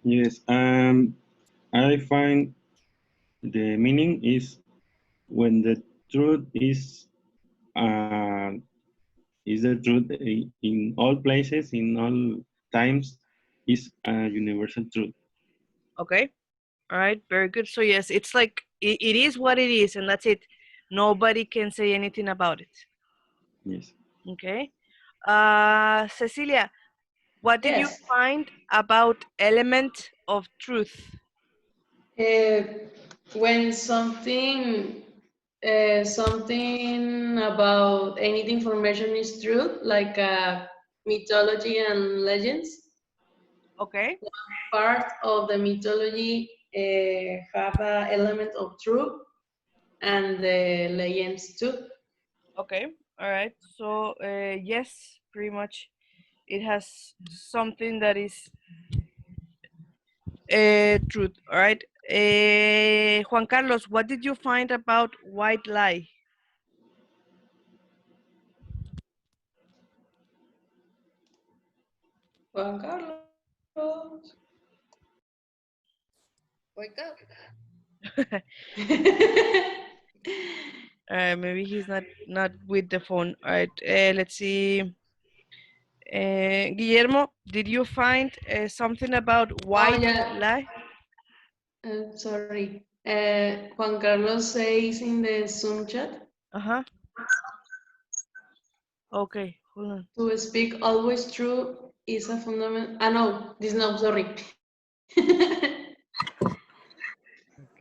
Yes, I find the meaning is when the truth is the truth in all places, in all times, is a universal truth. Okay. All right. Very good. So yes, it's like it is what it is, and that's it. Nobody can say anything about it. Yes. Okay. Cecilia, what did you Yes. find about element of truth? When something about any information is true, like mythology and legends, Okay. part of the mythology have an element of truth, and the legends too. Okay. All right. So yes, pretty much, it has something that is truth. All right. Juan Carlos, what did you find about white lie? Juan Carlos. Wake up. Maybe he's not with the phone. All right. Let's see. Guillermo, did you find something about white yeah. lie? Sorry. Juan Carlos says in the Zoom chat. Uh-huh. Okay, hold on. To speak always true is a fundamental. No, this no, sorry.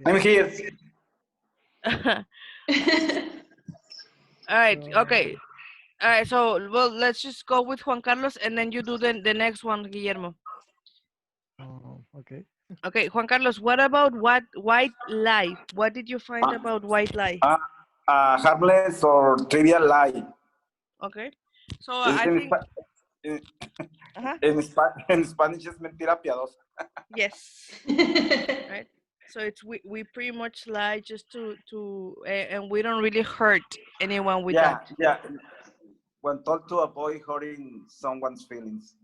I'm here. All right, okay. All right, so well, let's just go with Juan Carlos, and then you do the next one, Guillermo. Okay. Okay, Juan Carlos, what about white lie? What did you find about white lie? Harmless or trivial lie. Okay, so I think en Spanish es mentira piadosa. yes. Right. So it's we pretty much lie just to and we don't really hurt anyone with that. Yeah. When told to avoid hurting someone's feelings.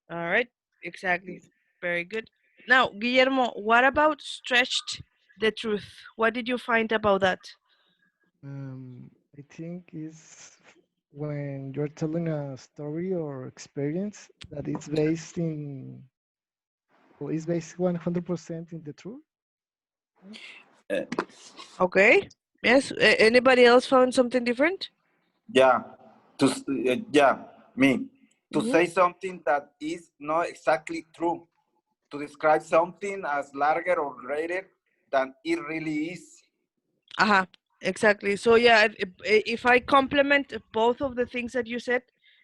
All right. Exactly. Very good. Now, Guillermo, what about stretched the truth? What did you find about that? I think it's when you're telling a story or experience that it's based in, or is based 100% in the truth. Okay. Yes. Anybody else found something different? Yeah. Me. To say something that is not exactly true. To describe something as larger or greater than it really is. Uh-huh. Exactly. So yeah, if I complement both of the things that you said,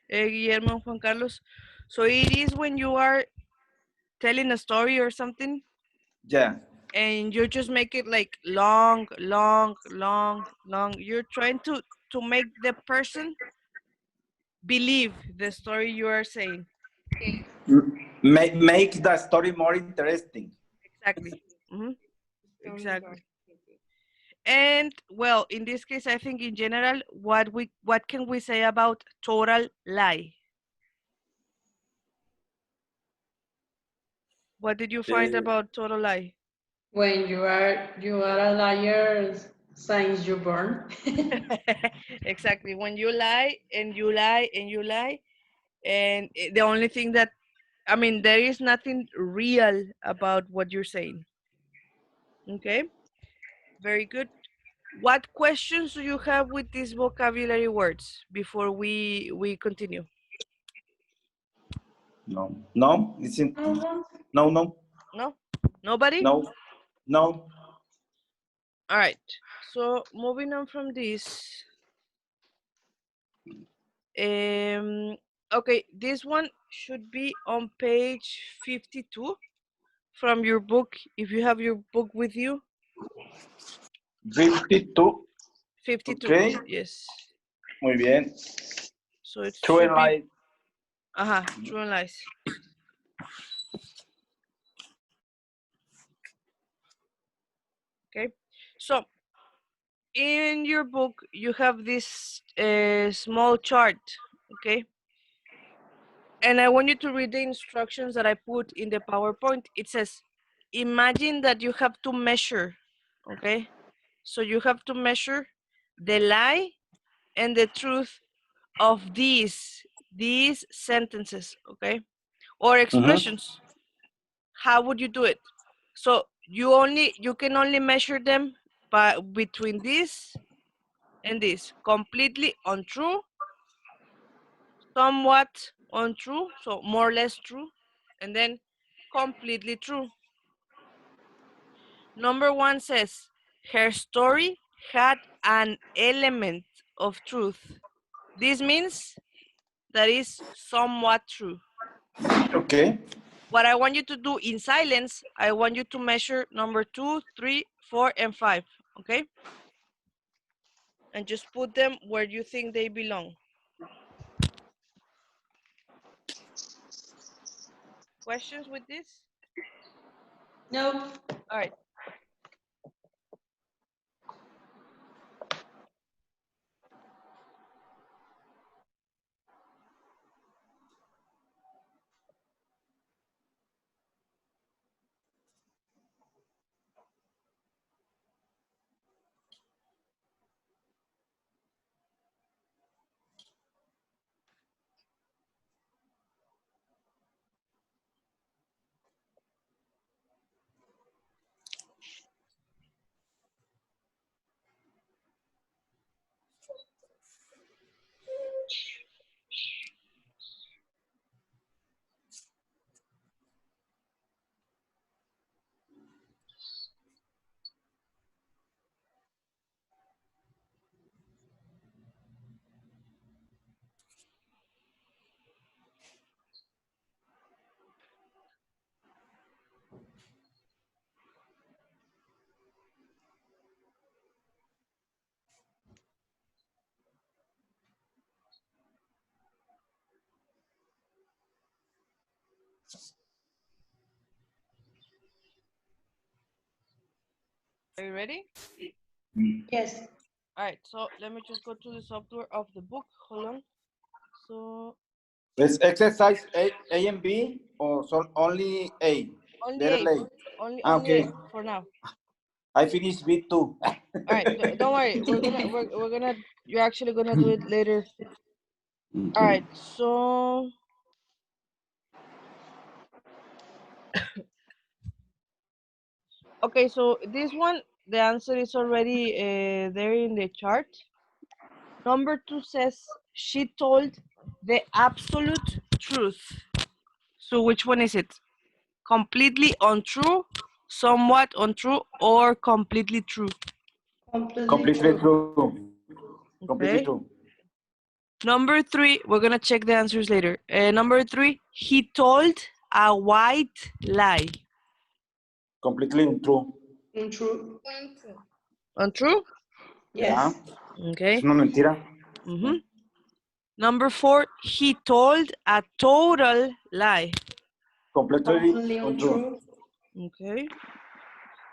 Guillermo and Juan Carlos, so it is when you are telling a story or something, Yeah. and you just make it like long. You're trying to make the person believe the story you are saying. Make the story more interesting. Exactly. Exactly. And well, in this case, I think in general, what can we say about total lie? What did you find about total lie? When you are a liar since you're born. Exactly. When you lie and you lie and you lie, and the only thing that, I mean, there is nothing real about what you're saying. Okay. Very good. What questions do you have with these vocabulary words before we continue? No, listen. No. No? Nobody? No. All right. So moving on from this. Okay, this one should be on page 52 from your book, if you have your book with you. 52. 52. Okay. Yes. Muy bien. So it True should and be. lie. True and lies. Okay. So in your book, you have this small chart. Okay. And I want you to read the instructions that I put in the PowerPoint. It says, imagine that you have to measure. Okay. So you have to measure the lie and the truth of these sentences, okay, or expressions. How would you do it? So you can only measure them by between this and this. Completely untrue, somewhat untrue, so more or less true, and then completely true. Number 1 says her story had an element of truth. This means that is somewhat true. Okay. What I want you to do in silence, I want you to measure number 2, 3, 4, and 5, okay? And just put them where you think they belong. Questions with this? No. All right. Are you ready? Yes. All right, so let me just go to the software of the book. Hold on. So Let's exercise A and B or so only A. only Letter A. A. Only Okay. A for now. I finished B too. All right, don't worry. We're gonna you're actually gonna do it later. All right, so okay, so this one, the answer is already there in the chart. Number 2 says she told the absolute truth. So which one is it? Completely untrue, somewhat untrue, or completely true? Completely true. Completely Okay. true. Number 3, we're gonna check the answers later. Number 3, he told a white lie. Completely untrue. Untrue. Untrue? Yeah. Okay. Es una mentira. Number 4, he told a total lie. Completely untrue. Okay.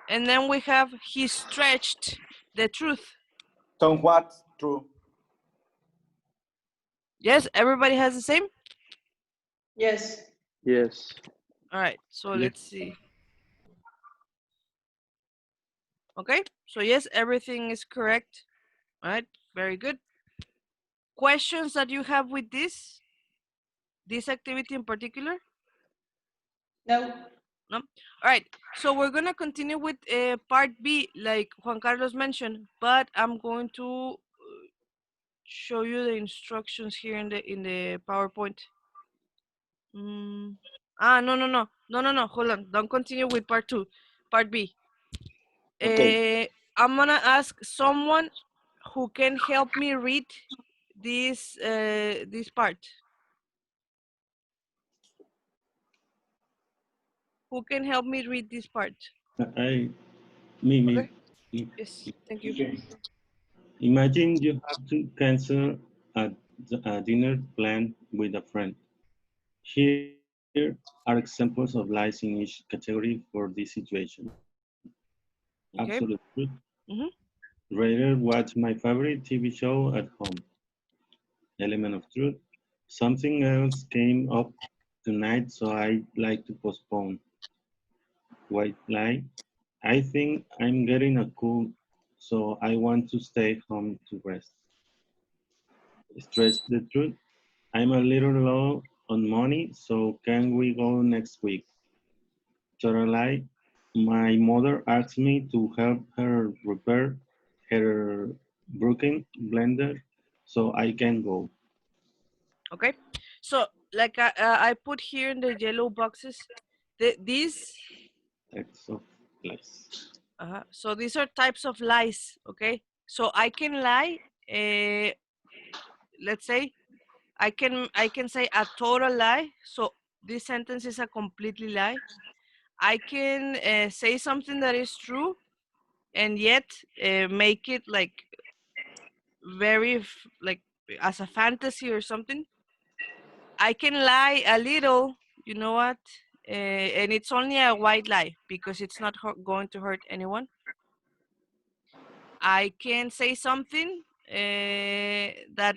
And then we have he stretched the truth. Somewhat true. Yes, everybody has the same? Yes. Yes. All right, so Yes. let's see. Okay, so yes, everything is correct. All right, very good. Questions that you have with this activity in particular? No. No? All right, so we're gonna continue with part B, like Juan Carlos mentioned, but I'm going to show you the instructions here in the PowerPoint. No, hold on, don't continue with part 2, part B. Okay. I'm gonna ask someone who can help me read this part. Who can help me read this part? Me. Okay. Yes, thank you. Imagine you have to cancel a dinner plan with a friend. Here are examples of lies in each category for this situation. Absolute Okay. truth. Mm-hmm. Rather watch my favorite TV show at home. Element of truth. Something else came up tonight, so I'd like to postpone. White lie. I think I'm getting a cold, so I want to stay home to rest. Stretch the truth. I'm a little low on money, so can we go next week? Total lie. My mother asked me to help her repair her broken blender, so I can go. Okay. So, like I put here in the yellow boxes, these. Types of lies. So these are types of lies. Okay. So I can lie. Uh, let's say I can say a total lie. So this sentence is a completely lie. I can say something that is true and yet make it like very like as a fantasy or something. I can lie a little, you know what? And it's only a white lie because it's not going to hurt anyone. I can say something that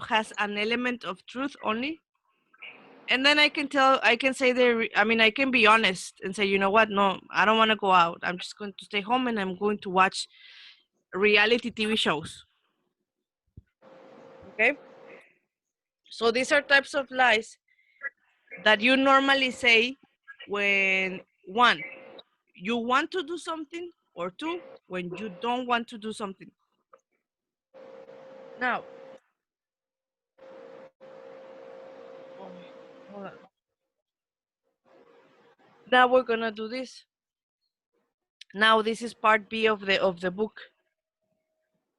has an element of truth only, and then I can say I mean, I can be honest and say, you know what? No, I don't want to go out. I'm just going to stay home and I'm going to watch reality TV shows. Okay. So these are types of lies that you normally say when one, you want to do something, or two, when you don't want to do something. Now, oh, hold on. Now we're gonna do this. Now this is part B of the book.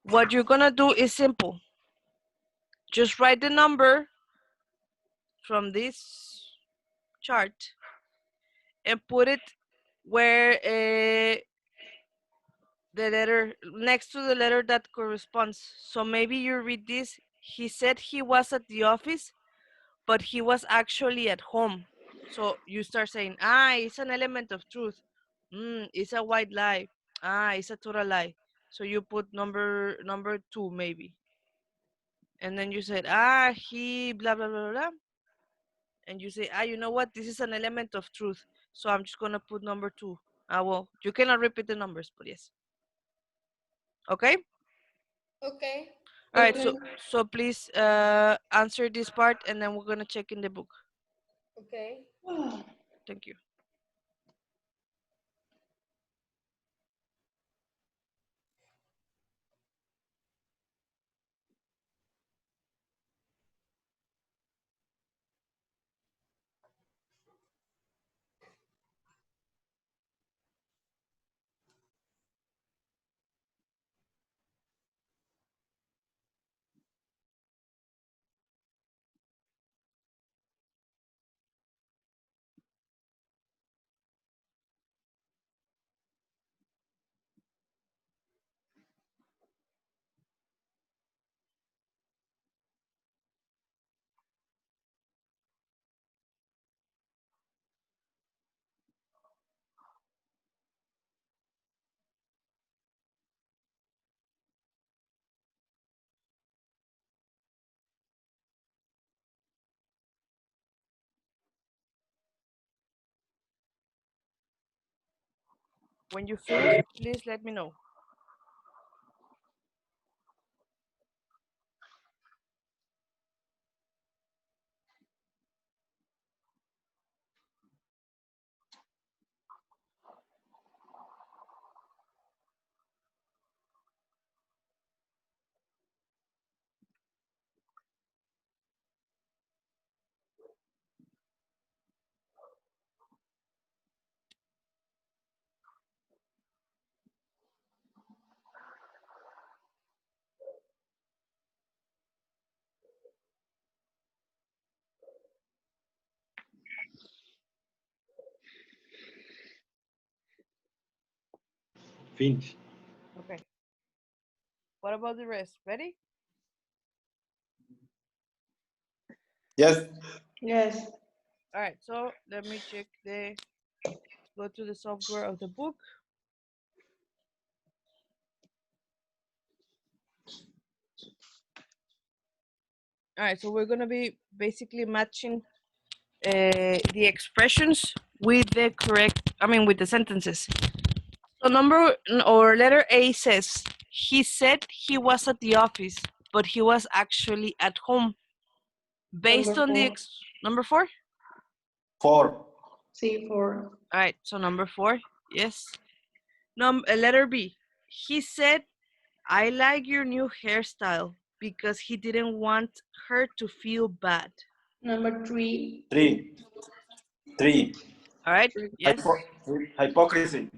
What you're gonna do is simple. Just write the number from this chart and put it where the letter next to the letter that corresponds. So maybe you read this. He said he was at the office, but he was actually at home. So you start saying, it's an element of truth. It's a white lie. It's a total lie. So you put number two maybe, and then you said, he blah blah blah blah, and you say, you know what? This is an element of truth. So I'm just gonna put number two. Well, you cannot repeat the numbers, but yes. Okay. Okay. All right. So please answer this part, and then we're gonna check in the book. Okay. Thank you. When you finish, please let me know. Finish. What about the rest? Ready? Yes. Yes. All right, so let me check go to the software of the book. All right, so we're gonna be basically matching the expressions with the correct, with the sentences. So letter A says, he said he was at the office, but he was actually at home. Based on the number 4? 4. C4. All right, so number 4, yes. Letter B, he said, I like your new hairstyle because he didn't want her to feel bad. Number 3. 3. 3. All right, yes. Hypocrisy.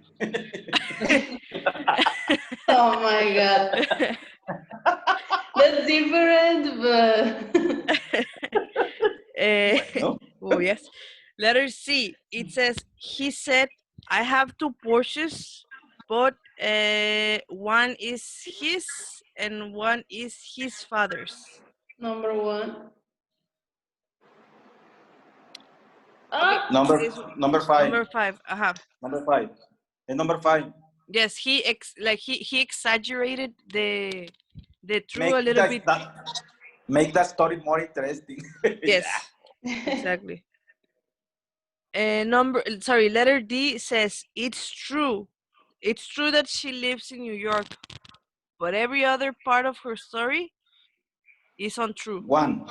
Oh my God. That's different, but oh yes. Letter C, it says, he said, I have 2 Porsches, but one is his and one is his father's. number 1. Okay, Number 5. number 5. Number 5. And number 5. Yes, he exaggerated the true a little bit. Make that story more interesting. Yes, exactly. Letter D says, it's true. It's true that she lives in New York, but every other part of her story is untrue. One.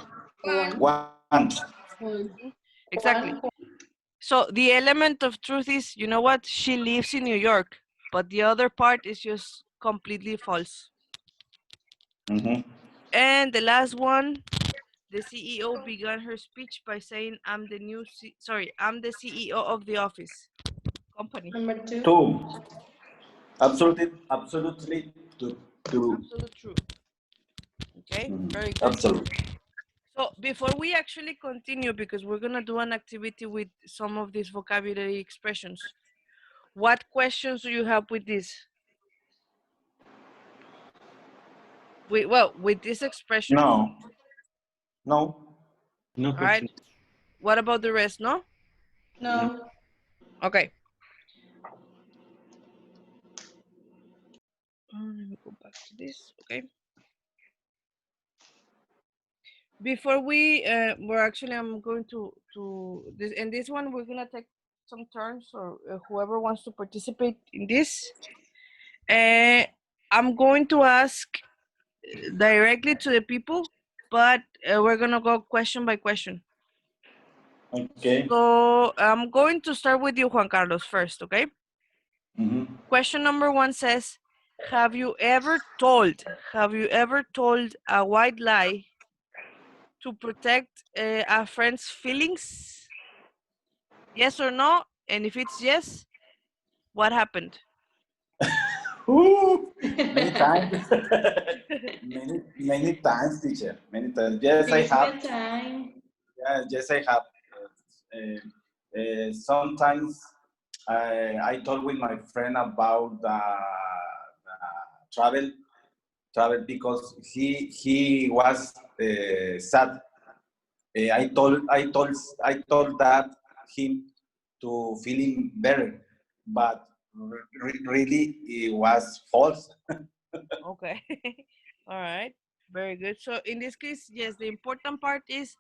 Exactly. So the element of truth is, you know what? She lives in New York, but the other part is just completely false. And the last one, the CEO began her speech by saying, I'm the CEO of the office company. Number 2. 2. Absolutely true. Absolute true. Okay, very good. Absolutely. So before we actually continue, because we're gonna do an activity with some of these vocabulary expressions, what questions do you have with this? With this expression? No. No All right. What about the rest? No? No. Okay. Let me go back to this. Okay. Before I'm going to this, and this one we're gonna take some turns, or whoever wants to participate in this. I'm going to ask directly to the people, but we're gonna go question by question. Okay. So I'm going to start with you, Juan Carlos, first, okay? Question number 1 says, have you ever told a white lie to protect a friend's feelings? Yes or no? And if it's yes, what happened? Many times. many times, teacher. Many times. Yes, I have. Yeah, yes, I have. Sometimes I talk with my friend about travel because he was sad. I told that him to feeling better, but really it was false. Okay. All right. Very good. So in this case, yes, the important part is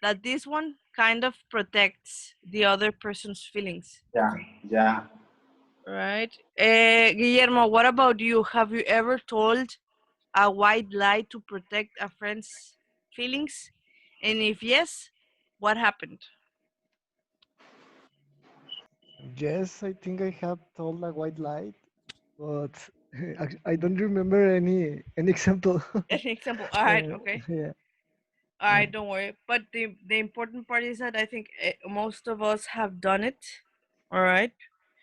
that this one kind of protects the other person's feelings. Yeah. Right. Guillermo, what about you? Have you ever told a white lie to protect a friend's feelings? And if yes, what happened? Yes, I think I have told a white lie, but I don't remember any example. An example. All right. Okay. Yeah. All right. Don't worry. But the important part is that I think most of us have done it. All right.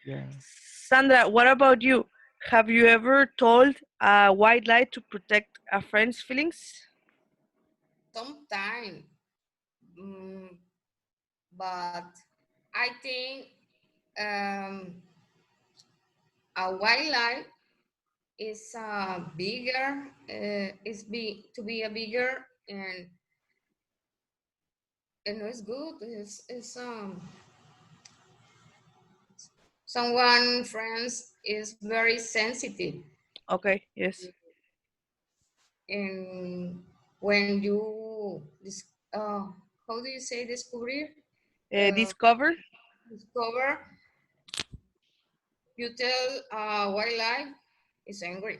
Yeah. Sandra, what about you? Have you ever told a white lie to protect a friend's feelings? Sometimes, but I think a white lie is bigger, to be a bigger, and it's good. It's someone friends is very sensitive, Okay, yes. and when you how do you say descubrir? Discover. Discover, you tell wildlife is angry.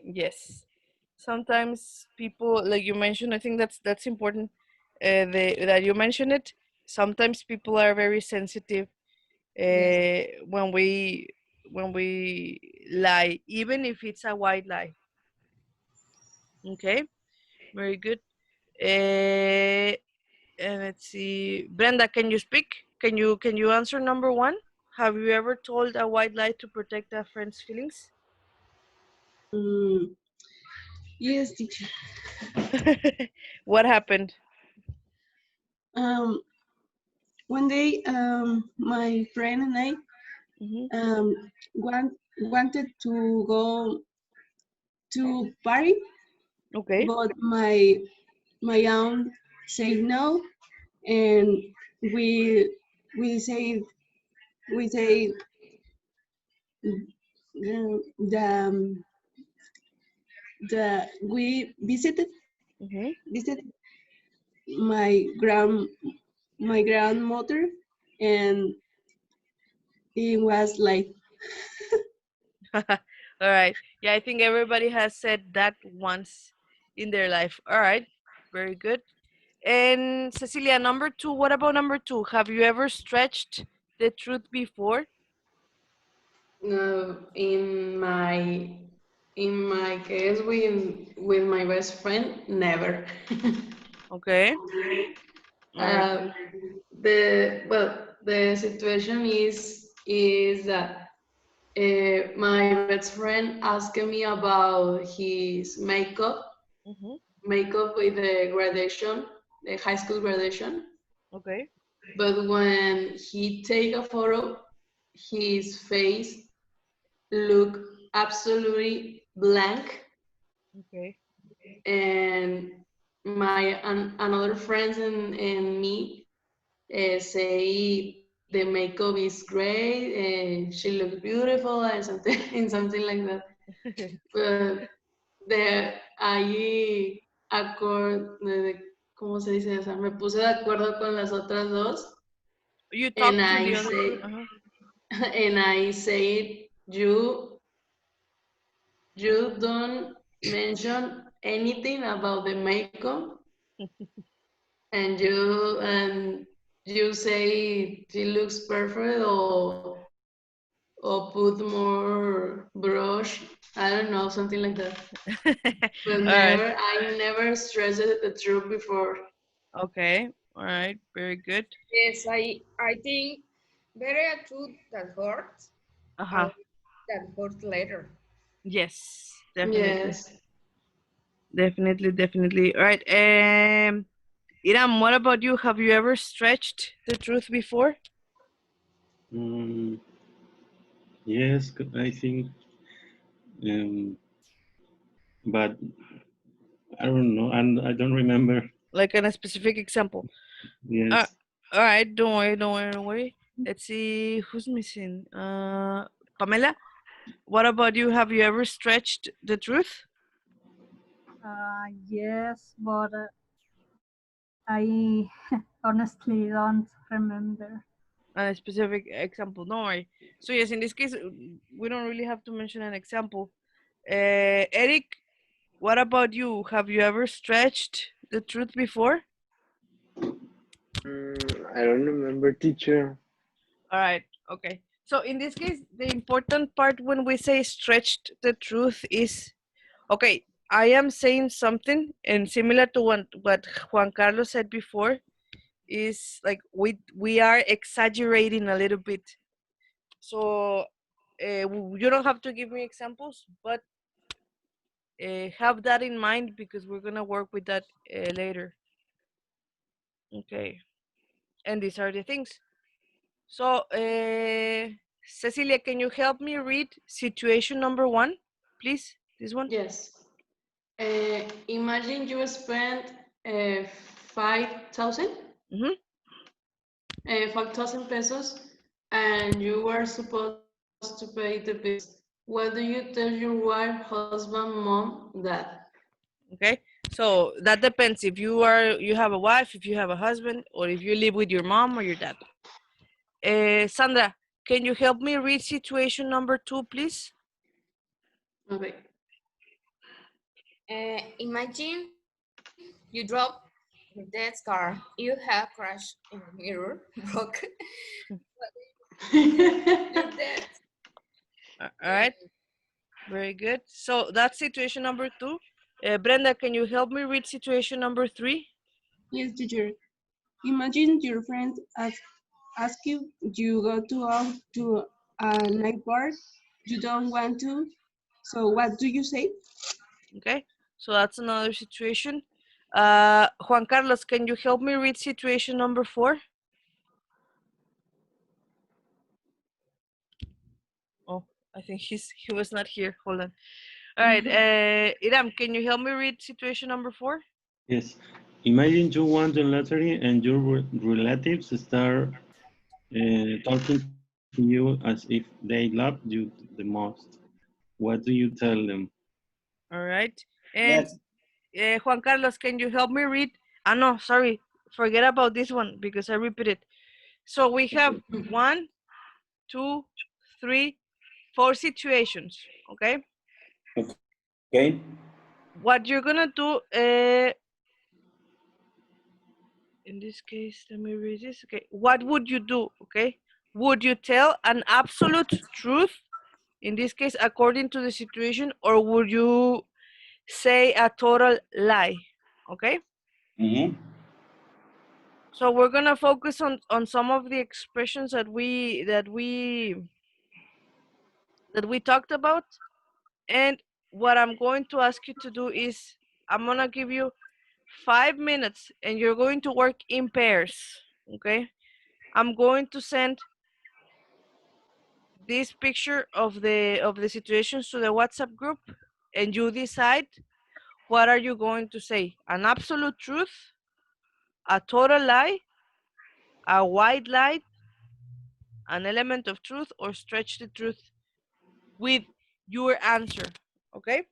Yes. Sometimes people, like you mentioned, I think that's important. That you mentioned it. Sometimes people are very sensitive Yes. when we lie, even if it's a white lie. Okay, very good. And let's see, Brenda, can you speak? Can you answer number one? Have you ever told a white lie to protect a friend's feelings? Yes, teacher. What happened? One day, my friend and I wanted to go to party, Okay. but my aunt said no, and we we say we say the we visited my grandmother, and it was like All right. Yeah, I think everybody has said that once in their life. All right. Very good. And Cecilia, number two, what about number two? Have you ever stretched the truth before? In my case with my best friend, never. Okay. All right. The situation is that my best friend asked me about his makeup with the graduation, the high school graduation. Okay. But when he take a photo, his face looked absolutely blank, Okay. and another friends and me say the makeup is great and she looks beautiful and something and something like that. But ahí ¿cómo se dice? O sea, me puse de acuerdo con las otras dos. You And talked to I the other say, two. and I said, you don't mention anything about the makeup, and you say she looks perfect, or put more brush. I don't know, something like that. But I never stressed the truth before. Okay. All right. Very good. Yes, I think better a truth that hurts that hurts later. Yes, definitely. Yes. Definitely. All right. Iram, what about you? Have you ever stretched the truth before? Yes, I think, but I don't know, and I don't remember. Like in a specific example. Yes. All right. Don't worry. Let's see who's missing. Pamela, what about you? Have you ever stretched the truth? Yes, but I honestly don't remember. A specific example. Don't worry. So yes, in this case, we don't really have to mention an example. Eric, what about you? Have you ever stretched the truth before? I don't remember, teacher. All right. Okay. So in this case, the important part when we say stretched the truth is, okay, I am saying something, and similar to what Juan Carlos said before, is like we are exaggerating a little bit. So you don't have to give me examples, but have that in mind because we're gonna work with that later. Okay. And these are the things. So Cecilia, can you help me read situation number one? please? This one? Yes. Imagine you spend 5,000 5,000 pesos and you were supposed to pay the bills. What do you tell your wife, husband, mom, dad? Okay, so that depends if you have a wife, if you have a husband, or if you live with your mom or your dad. Sandra, can you help me read situation number 2, please? Okay. Imagine you drop your dad's car. You have crashed in a mirror, broke your dad. All right, very good. So that's situation number 2. Brenda, can you help me read situation number 3? Yes, teacher. Imagine your friend ask you go to a night bar. You don't want to. So what do you say? Okay, so that's another situation. Juan Carlos, can you help me read situation number 4? Oh, I think he was not here. Hold on. All right, Iram, can you help me read situation number 4? Yes. Imagine you won the lottery and your relatives start talking to you as if they love you the most. What do you tell them? All right. And Juan Carlos, can you help me read? No, sorry. Forget about this one because I repeated. So we have 1, 2, 3, 4 situations. Okay. Okay. What you're gonna do, in this case, let me read this. Okay. What would you do? Okay. Would you tell an absolute truth? In this case, according to the situation, or would you say a total lie? Okay. So we're gonna focus on some of the expressions that we talked about, and what I'm going to ask you to do is I'm gonna give you 5 minutes, and you're going to work in pairs. Okay, I'm going to send this picture of the situations to the WhatsApp group, and you decide what are you going to say: an absolute truth, a total lie, a white lie, an element of truth, or stretch the truth with your answer. Okay?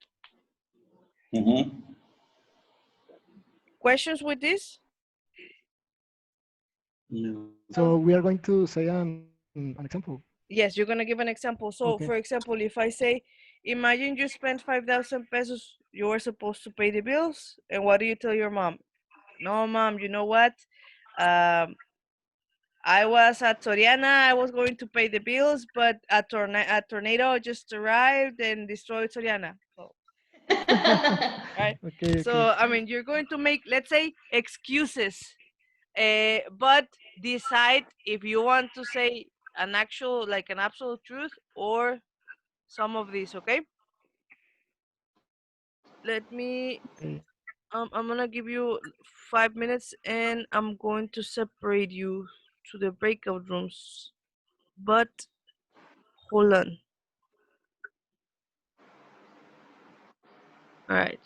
Questions with this? No. So we are going to say an example. Yes, you're gonna give an example. So, Okay. for example, if I say, imagine you spent 5,000 pesos, you were supposed to pay the bills, and what do you tell your mom? No, mom, you know what? I was at Soriana, I was going to pay the bills, but a tornado just arrived and destroyed Soriana. So, right? Okay. So, I mean, you're going to make, let's say, excuses, but decide if you want to say an absolute truth or some of these, okay? Let me, I'm gonna give you 5 minutes and I'm going to separate you to the breakout rooms, but hold on. All right.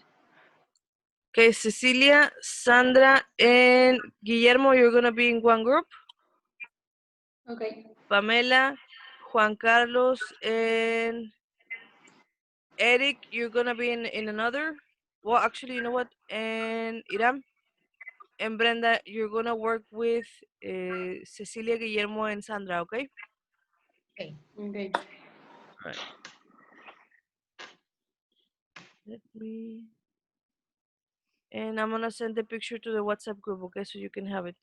Okay, Cecilia, Sandra, and Guillermo, you're gonna be in one group. Okay. Pamela, Juan Carlos, and Eric, you're gonna be in another. Well, actually, you know what? And Iram and Brenda, you're gonna work with Cecilia, Guillermo, and Sandra, okay? Okay. Okay. All right. Let me. And I'm gonna send the picture to the WhatsApp group, okay? So you can have it.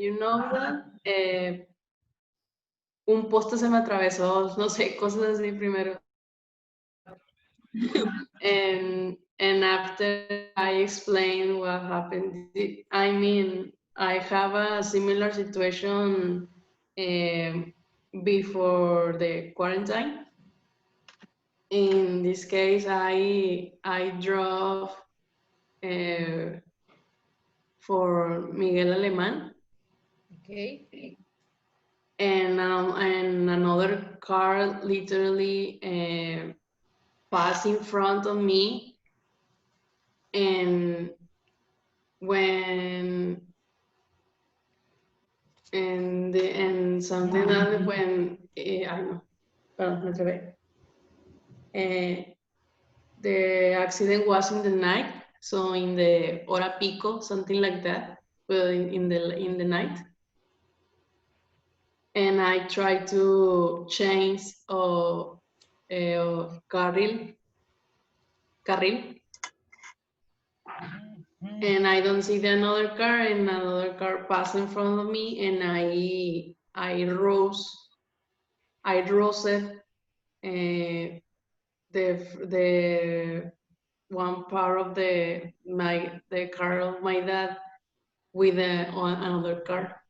you know that, un poste se me atravesó, no sé, cosas así primero. And after I explain what happened, I mean, I have a similar situation before the quarantine. In this case, I drove for Miguel Alemán. Okay. And another car literally passed in front of me. And when and something that when I know, perdón, me trabé. The accident was in the night, so in the hora pico, something like that, but in the night. And I tried to change carril, and I don't see the another car, and another car passed in front of me, and I rose it, the one part of the car of my dad with another car.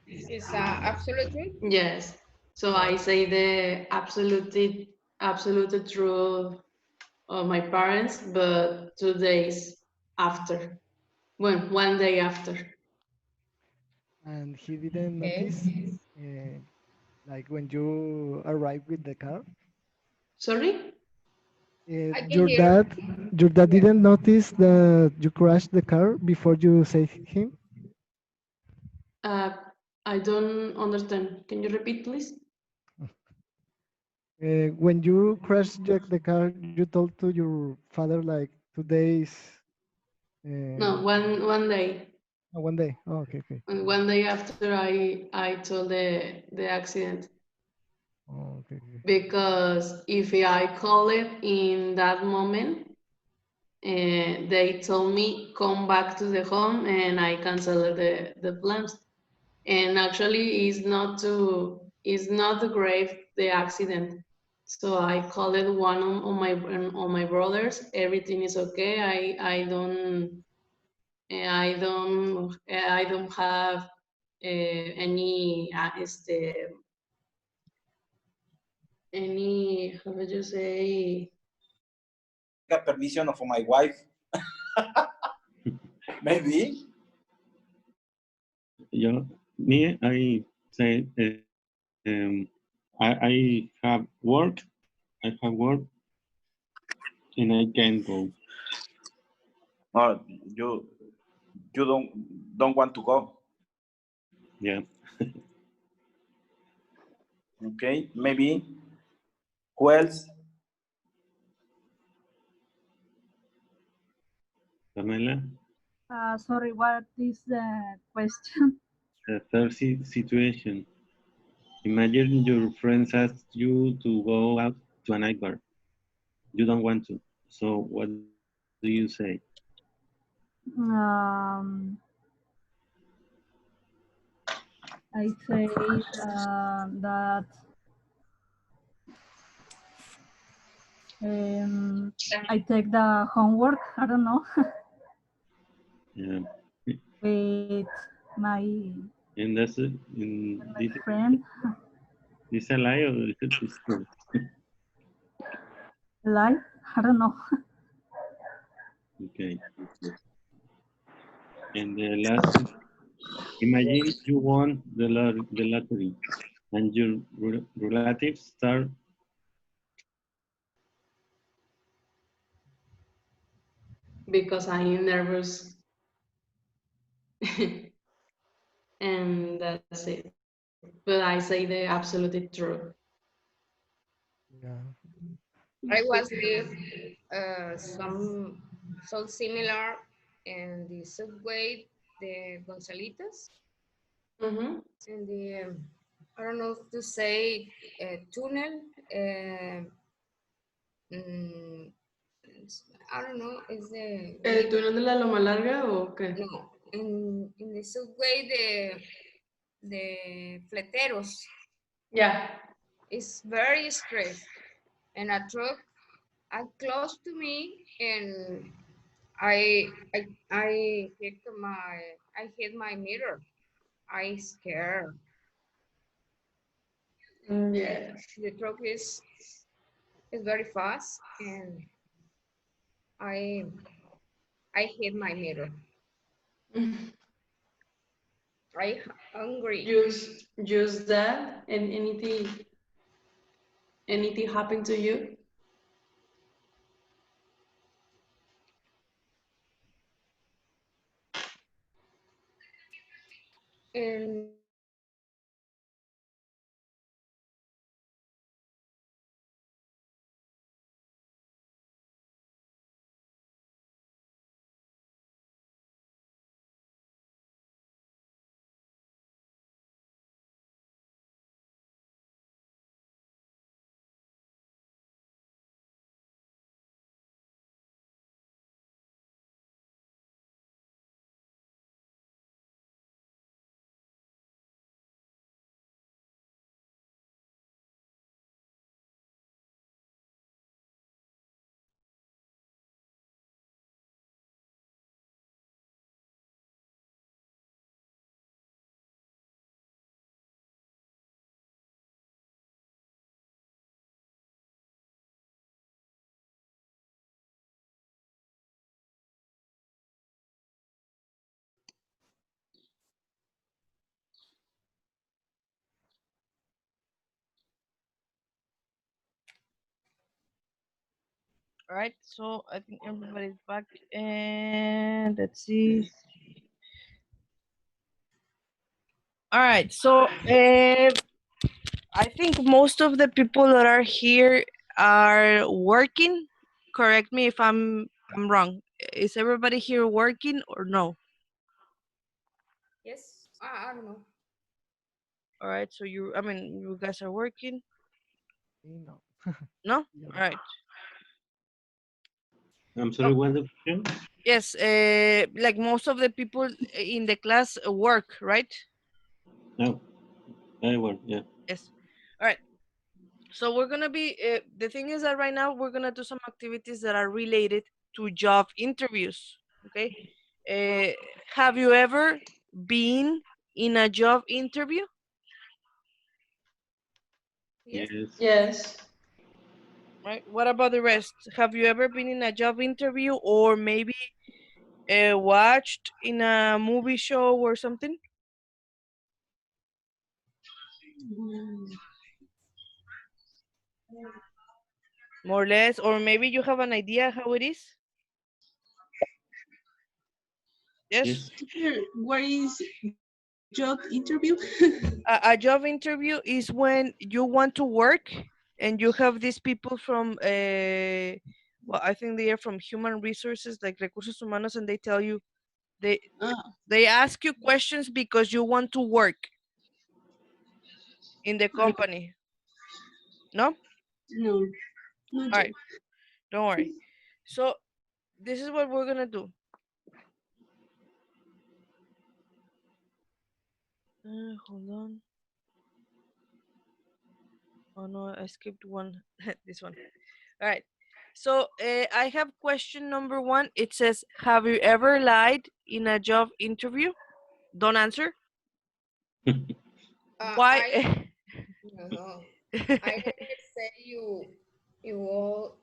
Is absolute truth? Yes. So I say the absolute truth of my parents, but 2 days after. Well, 1 day after. And he didn't notice, like when you arrived with the car? Sorry? Your dad didn't notice that you crashed the car before you saved him? I don't understand. Can you repeat, please? When you crashed the car, you told to your father like 2 days. No, one day. Oh, 1 day. Oh, okay. And 1 day after I told the accident. Oh, okay. Because if I call it in that moment, they told me come back to the home and I canceled the plans. And actually it's not the grave, the accident. So I called it one on my brothers. Everything is okay. I don't have any how would you say? Get permission of my wife. Maybe. I say I have work. And I can't go. Oh, you don't want to go. Yeah. Okay, maybe. Who else? Pamela? Sorry, what is the question? The third situation. Imagine your friends ask you to go out to a night bar. You don't want to. So what do you say? I say that I take the homework. I don't know. Yeah. With my And that's it. friend. Is a lie or is it true? Lie? I don't know. Okay. And the last, imagine you won the lottery and your relatives start. Because I'm nervous. And that's it. But I say the absolute truth. Yeah. I was with some so similar in the subway, the Gonzalitas, and the I don't know to say tunnel. I don't know, is the... ¿El túnel de la Loma Larga o qué? No, in the subway, the fleteros. Yeah. It's very straight. And a truck close to me, and I hit my mirror. I scared. Yes. The truck is very fast, and I hit my mirror. I hungry. Just that, and anything happened to you? And All right, so I think everybody's back, and let's see. All right, so I think most of the people that are here are working. Correct me if I'm wrong. Is everybody here working or no? yes, I don't know. All right, so you guys are working. No. No? All right. I'm sorry, what's the question? Yes, like most of the people in the class work, right? No, I work, yeah. Yes. All right. So we're gonna be, the thing is that right now we're gonna do some activities that are related to job interviews, okay? Have you ever been in a job interview? Yes. Yes. Right. What about the rest? Have you ever been in a job interview or maybe watched in a movie show or something? More or less, or maybe you have an idea how it is? Yes? What is job interview? A job interview is when you want to work and you have these people from, well, I think they are from human resources, like recursos humanos, and they tell you, they ask you questions because you want to work in the company. No? No. All right, don't worry. So this is what we're gonna do. Hold on. Oh no, I skipped one. This one. All right. So I have question number 1. It says, have you ever lied in a job interview? Don't answer. Why? No. I never say you all.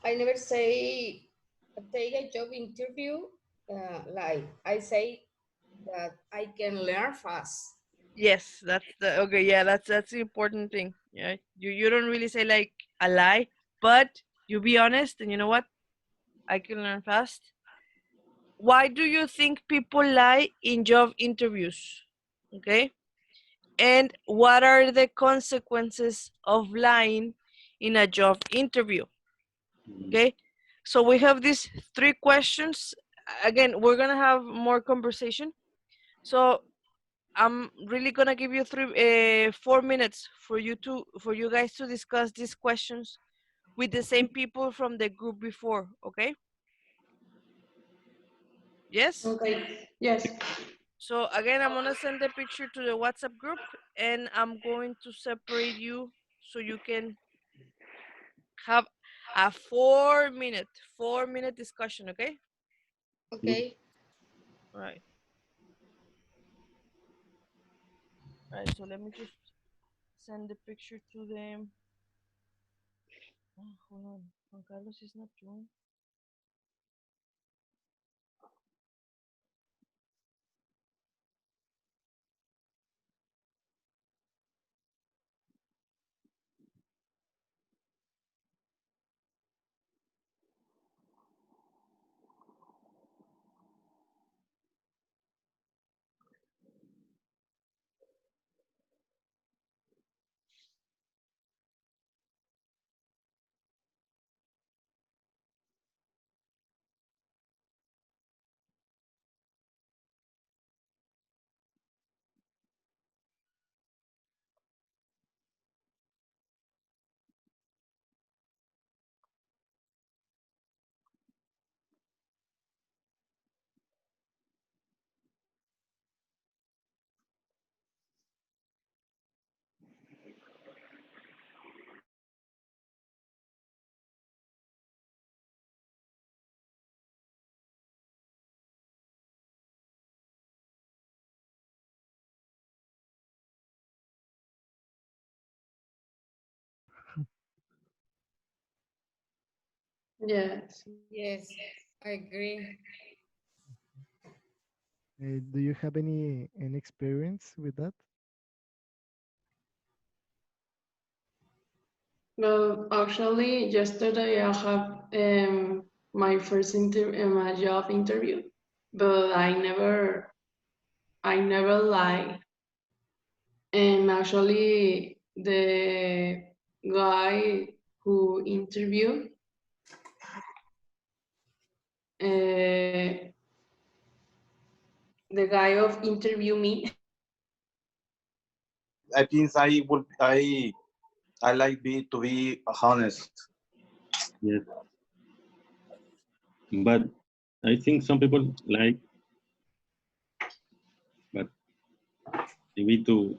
I never say take a job interview. Like I say that I can learn fast. Yes, that's the okay. Yeah, that's the important thing. Yeah, you don't really say like a lie, but you be honest, and you know what? I can learn fast. Why do you think people lie in job interviews? Okay, and what are the consequences of lying in a job interview? Okay, so we have these 3 questions. Again, we're gonna have more conversation. So I'm really gonna give you 4 minutes for you guys to discuss these questions with the same people from the group before, okay? Yes? Okay. Yes. So again, I'm gonna send the picture to the WhatsApp group, and I'm going to separate you so you can have a 4-minute discussion, okay? Okay. All right. All right, so let me just send the picture to them. Oh, hold on. Juan Carlos is not joined. Yes. Yes, I agree. Do you have any experience with that? Well, actually, yesterday I have my first my job interview, but I never lie. And actually, the guy who interviewed, uh, the guy of interview me. I think I like to be honest. Yes. But I think some people like, but maybe to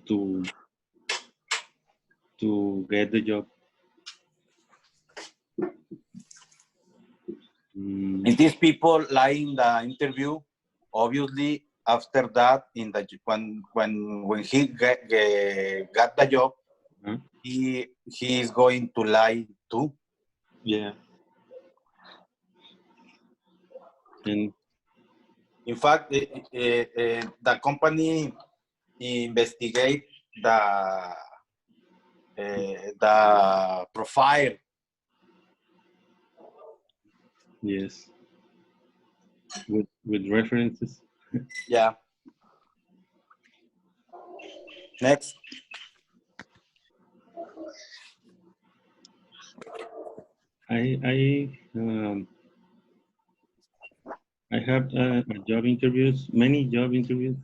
get the job. And these people lie in the interview, obviously after that when he got the job, he is going to lie too. Yeah. And in fact, the company investigate the profile. yes, with references. Yeah. Next. I have job interviews, many job interviews,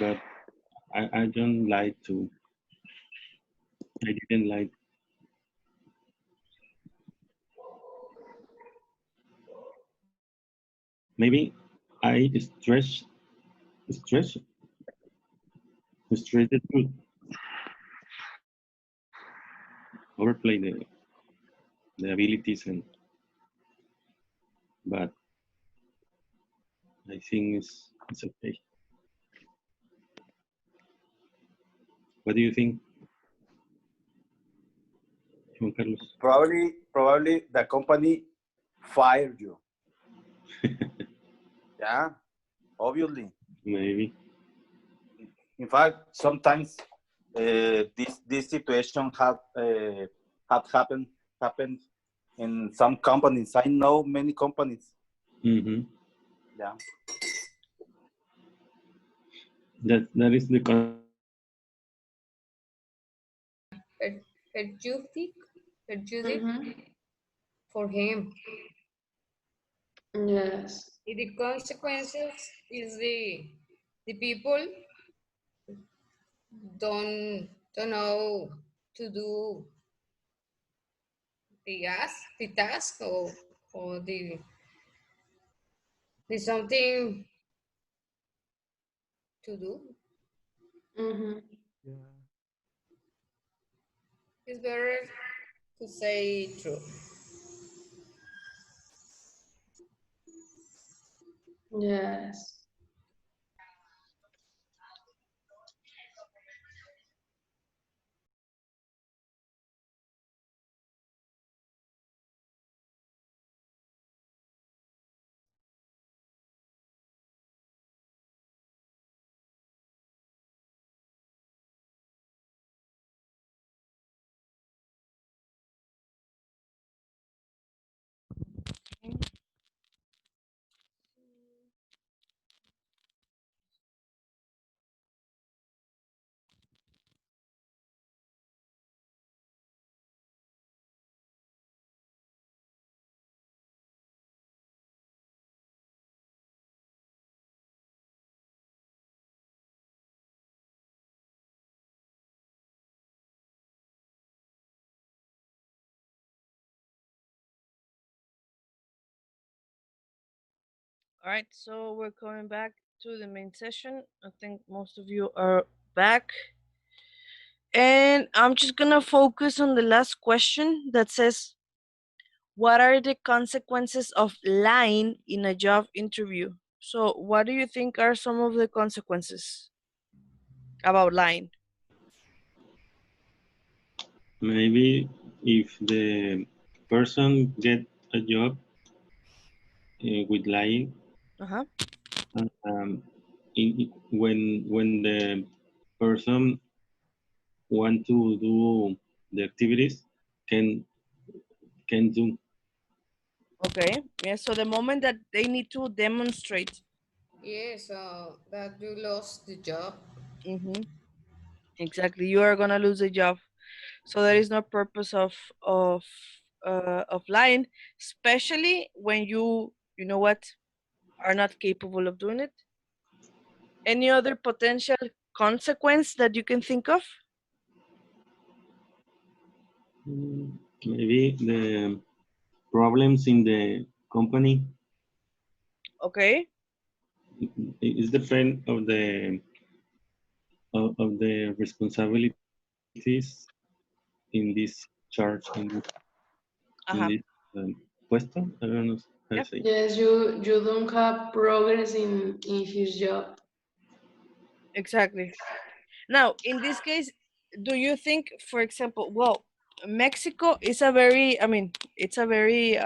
but I don't like to. I didn't like. Maybe I frustrated to overplay the abilities, but I think it's okay. What do you think, Juan Carlos? Probably the company fired you. Yeah, obviously. Maybe. In fact, sometimes this situation have happened in some companies. I know many companies. Mm-hmm. Yeah. That is the Perjudic for him. Yes. The consequences is the people don't know to do the task or the something to do. Mm-hmm. Yeah. It's better to say true. Yes. All right, so we're coming back to the main session. I think most of you are back. And I'm just gonna focus on the last question that says, what are the consequences of lying in a job interview? So what do you think are some of the consequences about lying? Maybe if the person get a job with lying, Uh-huh. when the person want to do the activities, can do. Okay. Yeah, so the moment that they need to demonstrate. Yes, that you lost the job. Mm-hmm. Exactly. You are gonna lose a job. So there is no purpose of lying, especially when you know what, are not capable of doing it. Any other potential consequence that you can think of? Maybe the problems in the company. Okay. It depend of the responsibilities in this charge in Uh-huh. this puesto. I don't know how to Yep. say. Yes, you don't have progress in his job. Exactly. Now, in this case, do you think, for example, well, Mexico is a very, I mean, it's a very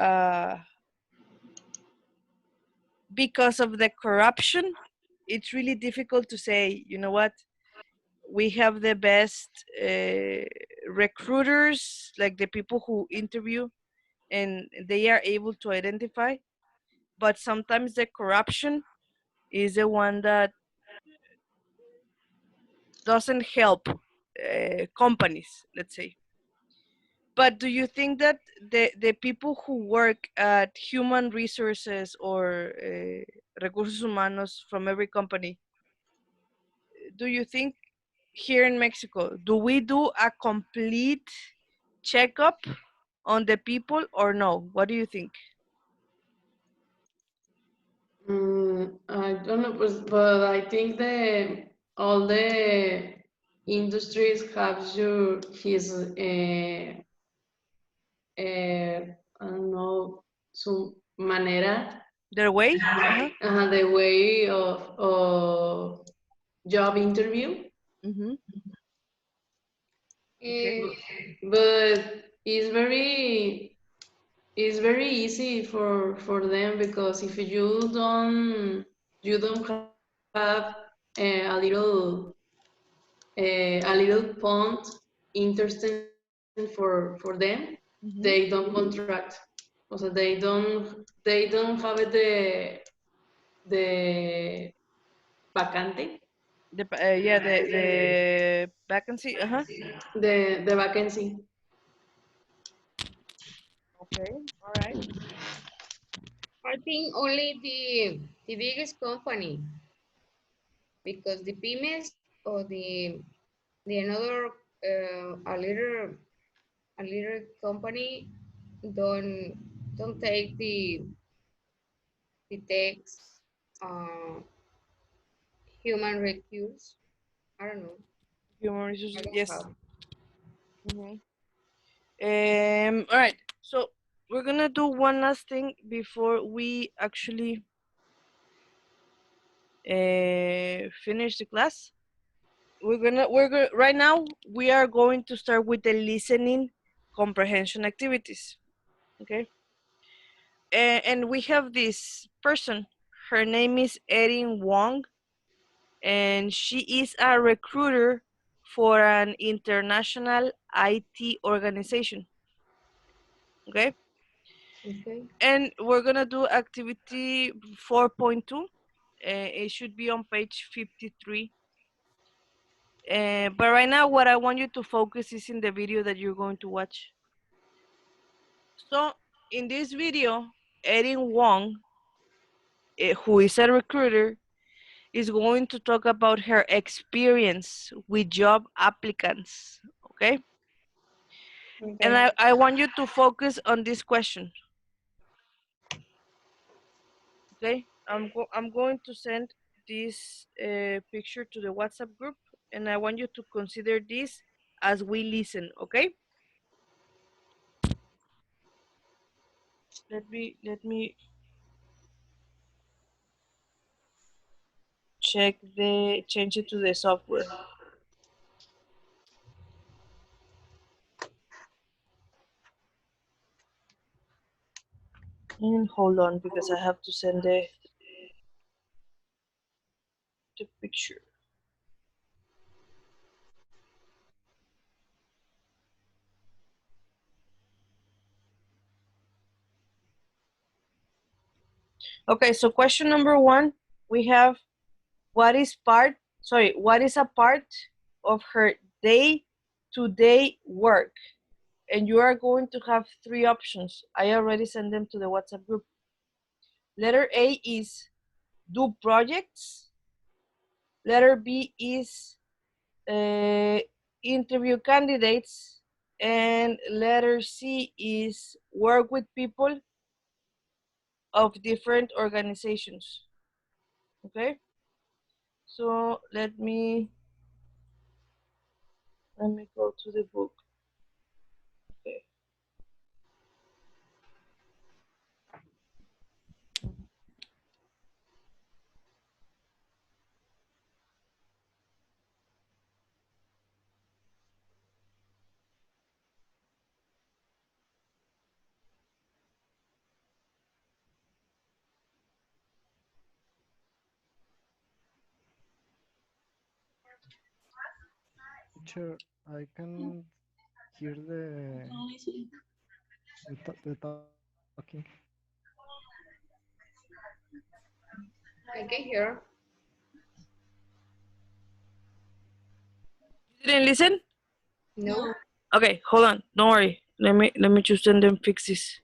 because of the corruption, it's really difficult to say, you know what, we have the best recruiters, like the people who interview, and they are able to identify. But sometimes the corruption is the one that doesn't help companies, let's say. But do you think that the people who work at human resources or recursos humanos from every company, do you think here in Mexico, do we do a complete checkup on the people or no? What do you think? I don't know, but I think all the industries have his I don't know, su manera. Their way? Uh-huh. The way of job interview. Mm-hmm. Okay. But it's very easy for them, because if you don't have a little point interesting for them, Mm-hmm. they don't contract. Also, they don't have the vacante. Yeah, the vacancy. Uh-huh. The vacancy. Okay. All right. I think only the biggest company, because the pymes or the another a little company, don't take the text human recurse. I don't know. Human I resources, don't yes. have. All right, so we're gonna do one last thing before we actually finish the class. Right now we are going to start with the listening comprehension activities. Okay, and we have this person. Her name is Erin Wong, and she is a recruiter for an international IT organization. Okay. Okay. And we're gonna do activity 4.2. It should be on page 53. But right now, what I want you to focus is in the video that you're going to watch. So in this video, Erin Wong, who is a recruiter, is going to talk about her experience with job applicants. Okay. And I want you to focus on this question. Okay, I'm going to send this picture to the WhatsApp group, and I want you to consider this as we listen. Okay. Let me change it to the software. And hold on, because I have to send the picture. Okay, so question number 1, we have what is a part of her day-to-day work? And you are going to have 3 options. I already sent them to the WhatsApp group. Letter A is do projects. Letter B is interview candidates. And letter C is work with people of different organizations. Okay? So let me go to the book. Okay. Teacher, I can hear the talking. I can hear. You didn't listen? No. Okay, hold on. Don't worry. Let me just send them fix this.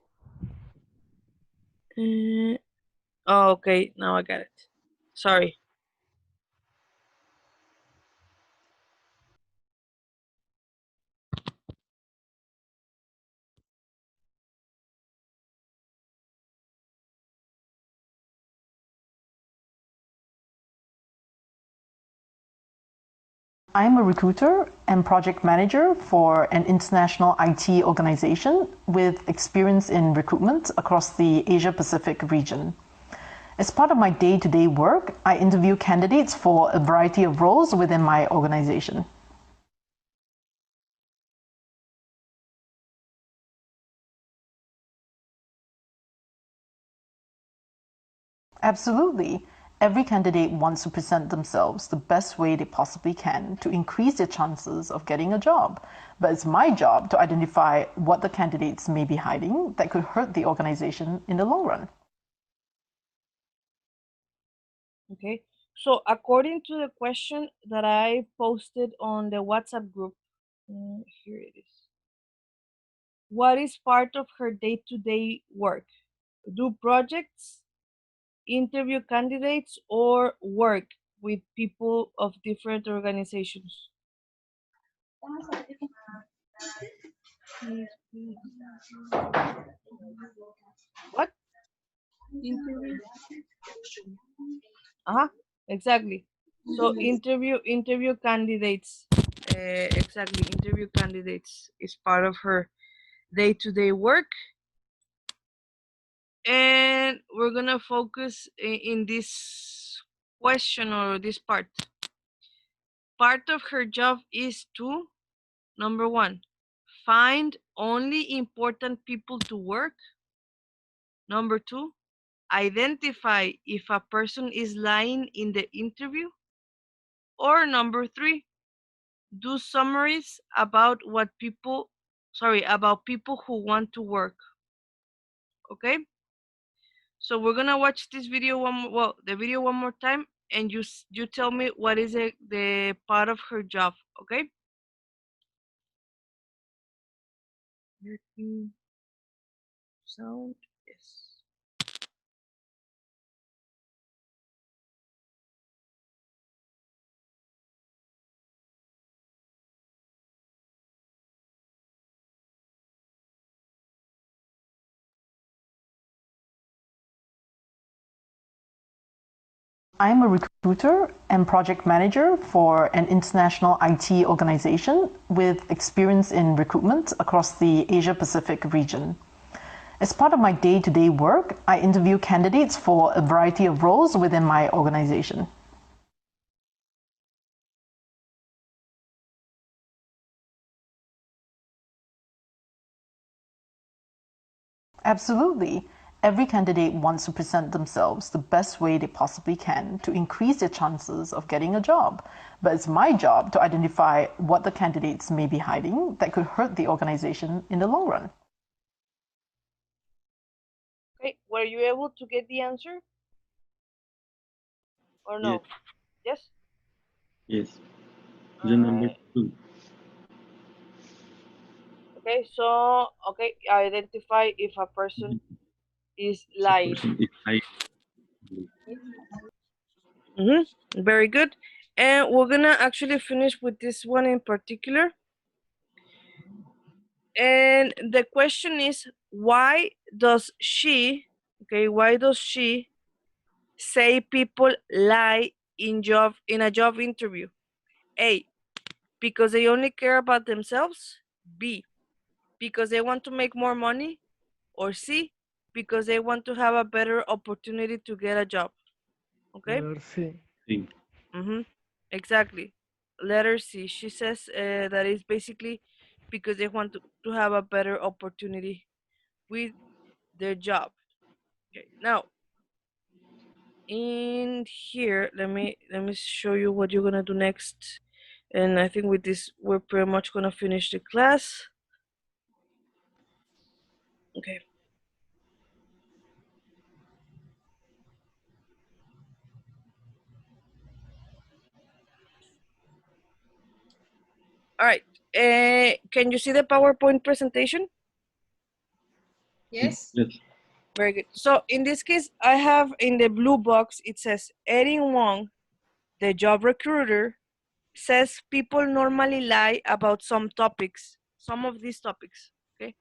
Oh, okay. Now I got it. Sorry. I'm a recruiter and project manager for an international IT organization with experience in recruitment across the Asia Pacific region. As part of my day-to-day work, I interview candidates for a variety of roles within my organization. Absolutely. Every candidate wants to present themselves the best way they possibly can to increase their chances of getting a job. But it's my job to identify what the candidates may be hiding that could hurt the organization in the long run. Okay. So according to the question that I posted on the WhatsApp group, here it is. What is part of her day-to-day work? Do projects, interview candidates, or work with people of different organizations? What? Interview. Exactly. So interview candidates. Exactly, interview candidates is part of her day-to-day work, and we're gonna focus in this question or this part. Part of her job is to, number one, find only important people to work. Number two, identify if a person is lying in the interview. Or number three, do summaries about about people who want to work. Okay? So we're gonna watch this video the video one more time, and you tell me what is the part of her job. Okay? Sound, yes. I'm a recruiter and project manager for an international IT organization with experience in recruitment across the Asia Pacific region. As part of my day-to-day work, I interview candidates for a variety of roles within my organization. Absolutely. Every candidate wants to present themselves the best way they possibly can to increase their chances of getting a job. But it's my job to identify what the candidates may be hiding that could hurt the organization in the long run. Okay, were you able to get the answer? Or no? Yes? Yes. The number two. Okay, so identify if a person is lying. Very good. And we're gonna actually finish with this one in particular. And the question is, why does she say people lie in a job interview? A, because they only care about themselves. B, because they want to make more money. Or C, because they want to have a better opportunity to get a job. Okay? Letter C. Exactly. Letter C. She says that is basically because they want to have a better opportunity with their job. Okay. Now, in here, let me show you what you're gonna do next. And I think with this, we're pretty much gonna finish the class. Okay. All right. Can you see the PowerPoint presentation? Yes. Very good. So in this case, I have in the blue box, it says Erin Wong, the job recruiter, says people normally lie about some topics, some of these topics. Okay.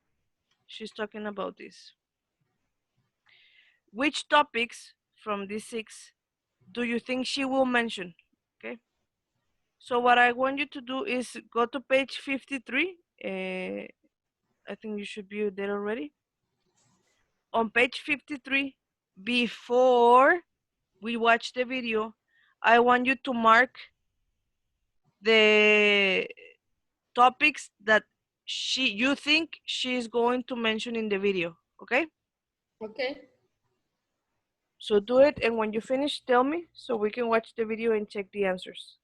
She's talking about this. Which topics from these 6 do you think she will mention? Okay. So what I want you to do is go to page 53. I think you should be there already. On page 53, before we watch the video, I want you to mark the topics that you think she is going to mention in the video. Okay? Okay. So do it, and when you finish, tell me so we can watch the video and check the answers.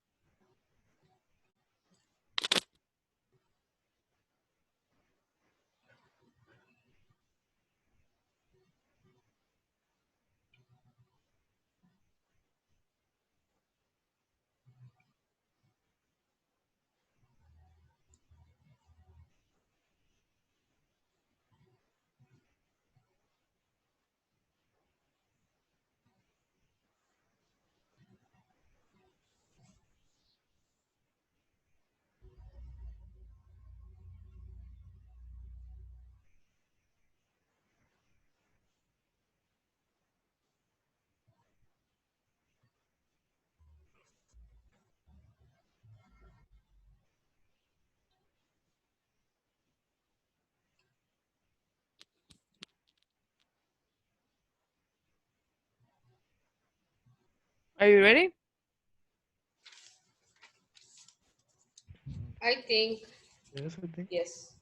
Are you ready? I think Yes, I think. yes.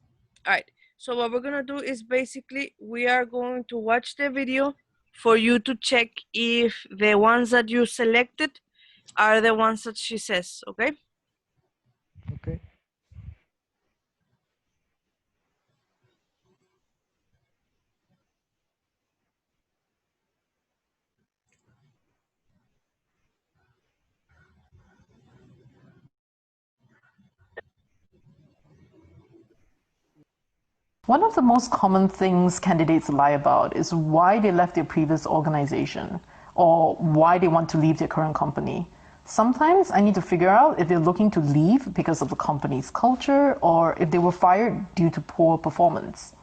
All right. So what we're gonna do is basically we are going to watch the video for you to check if the ones that you selected are the ones that she says. Okay. Okay. One of the most common things candidates lie about is why they left their previous organization or why they want to leave their current company. Sometimes I need to figure out if they're looking to leave because of the company's culture or if they were fired due to poor performance.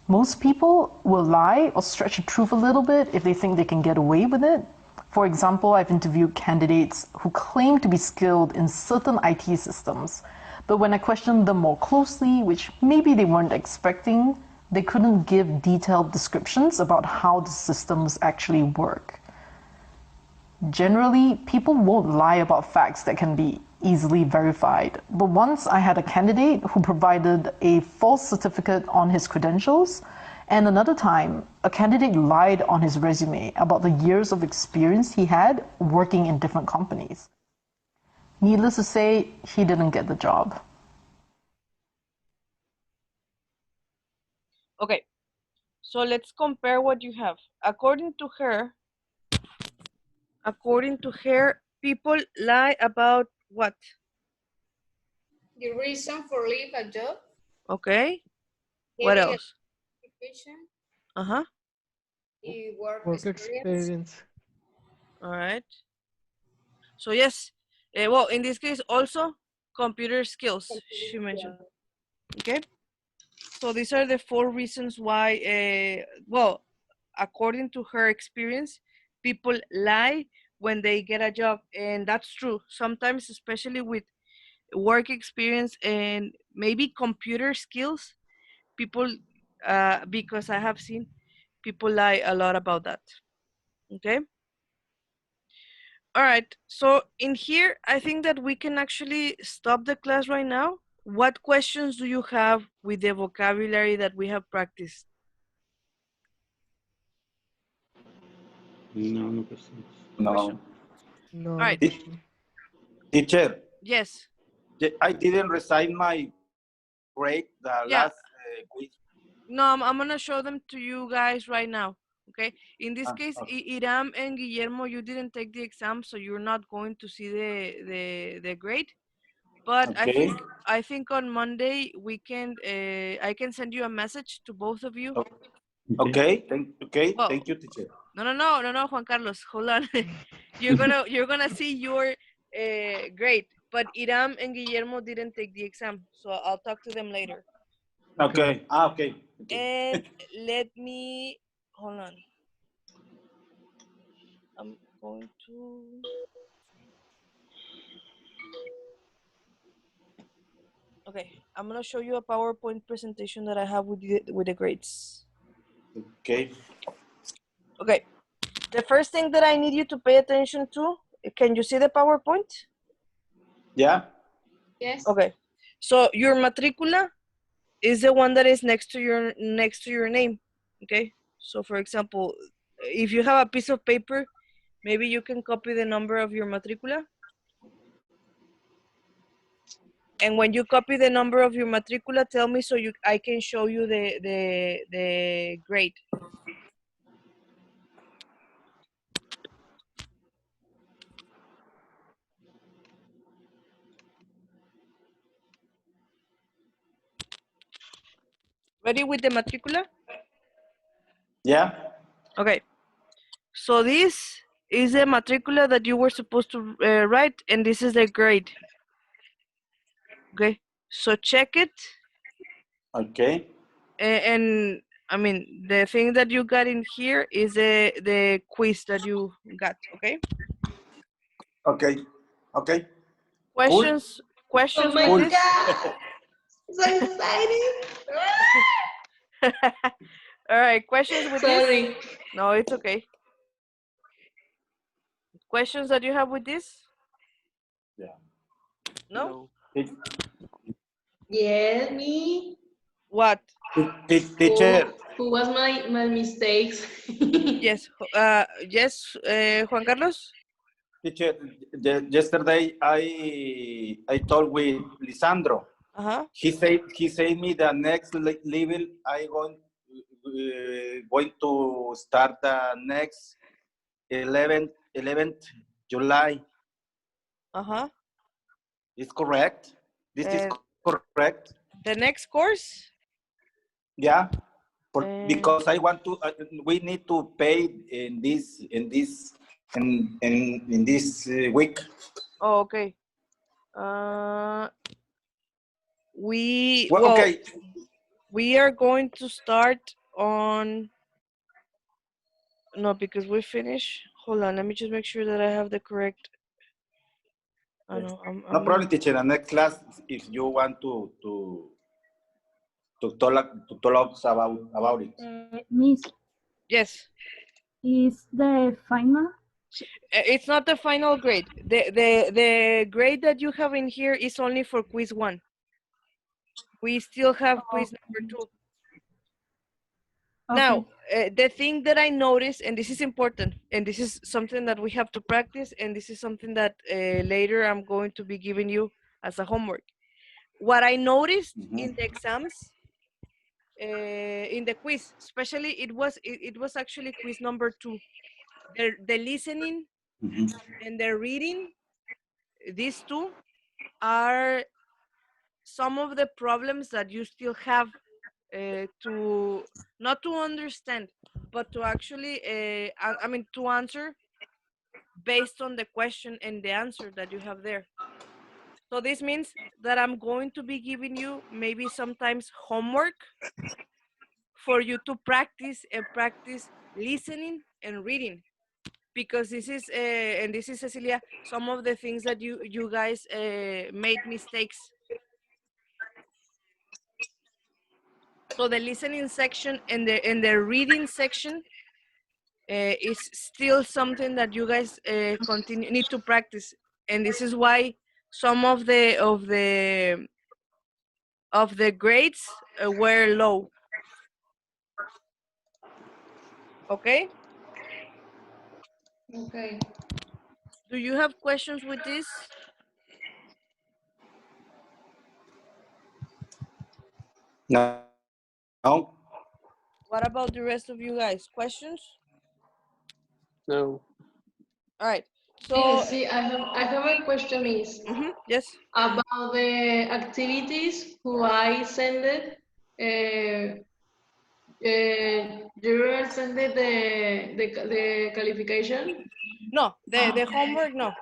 Most people will lie or stretch the truth a little bit if they think they can get away with it. For example, I've interviewed candidates who claim to be skilled in certain IT systems, but when I questioned them more closely, which maybe they weren't expecting, they couldn't give detailed descriptions about how the systems actually work. Generally, people won't lie about facts that can be easily verified, but once I had a candidate who provided a false certificate on his credentials, and another time, a candidate lied on his resume about the years of experience he had working in different companies. Needless to say, he didn't get the job. Okay. So let's compare what you have. According to her, people lie about what? The reason for leave a job. Okay. What Getting else? education, Uh-huh. work Work experience. experience. All right. So yes, well, in this case also computer skills she mentioned. Okay. So these are the 4 reasons why, well, according to her experience, people lie when they get a job, and that's true. Sometimes, especially with work experience and maybe computer skills, people, because I have seen people lie a lot about that. Okay. All right, so in here, I think that we can actually stop the class right now. What questions do you have with the vocabulary that we have practiced? No, no questions. No. No, All right. Teacher, Yes. I didn't recite my grade the Yeah. last week. No, I'm gonna show them to you guys right now. Okay. In this case, Okay. Iram and Guillermo, you didn't take the exam, so you're not going to see the grade. But Okay. I think on Monday we can I can send you a message to both of you. Okay. Well, Thank you, teacher. No, Juan Carlos, hold on. you're gonna see your grade, but Iram and Guillermo didn't take the exam, so I'll talk to them later. Okay. Okay. And let me hold on. I'm going to. Okay, I'm gonna show you a PowerPoint presentation that I have with the grades. Okay. Okay, the first thing that I need you to pay attention to. Can you see the PowerPoint? Yeah. Yes. Okay, so your matricula is the one that is next to your name. Okay, so for example, if you have a piece of paper, maybe you can copy the number of your matricula. And when you copy the number of your matricula, tell me so I can show you the grade. Ready with the matricula? Yeah. Okay. So this is the matricula that you were supposed to write, and this is the grade. Okay. So check it. Okay. And I mean, the thing that you got in here is the quiz that you got. Okay. Okay. Okay. Questions. Cool. Questions Oh my with this? God. So excited. All right, questions with Sorry. this? No, it's okay. Questions that you have with this? Yeah. No? Yeah, me. What? Teacher, Who was my mistakes? Yes. Yes, Juan Carlos? teacher, yesterday I talked with Lisandro. Uh-huh. He said me the next level I going to start the next 11th July. Uh-huh. Is correct? This is correct? The next course? Yeah. Because I want to. We need to pay in this week. Oh, okay. Well, okay. We are going to start on. No, because we finish. Hold on, let me just make sure that I have the correct. Oh, no, No problem, teacher. The next class, if you want to talk about it. Miss, yes. Is the final? It's not the final grade. The grade that you have in here is only for quiz 1. We still have quiz number 2. Okay. Now, the thing that I noticed, and this is important, and this is something that we have to practice, and this is something that later I'm going to be giving you as a homework. What I noticed in the exams, in the quiz, especially it was actually quiz number 2. The listening and the reading, these two are some of the problems that you still have to not to understand, but to actually to answer based on the question and the answer that you have there. So this means that I'm going to be giving you maybe sometimes homework for you to practice listening and reading, because this is and this is, Cecilia, some of the things that you guys made mistakes. So the listening section and the reading section is still something that you guys need to practice, and this is why some of the grades were low. Okay. Okay. Do you have questions with this? No. No. What about the rest of you guys? Questions? No. All right. So see, I have a question. Is yes, about the activities who I send it. You send the qualification? No, the homework, no.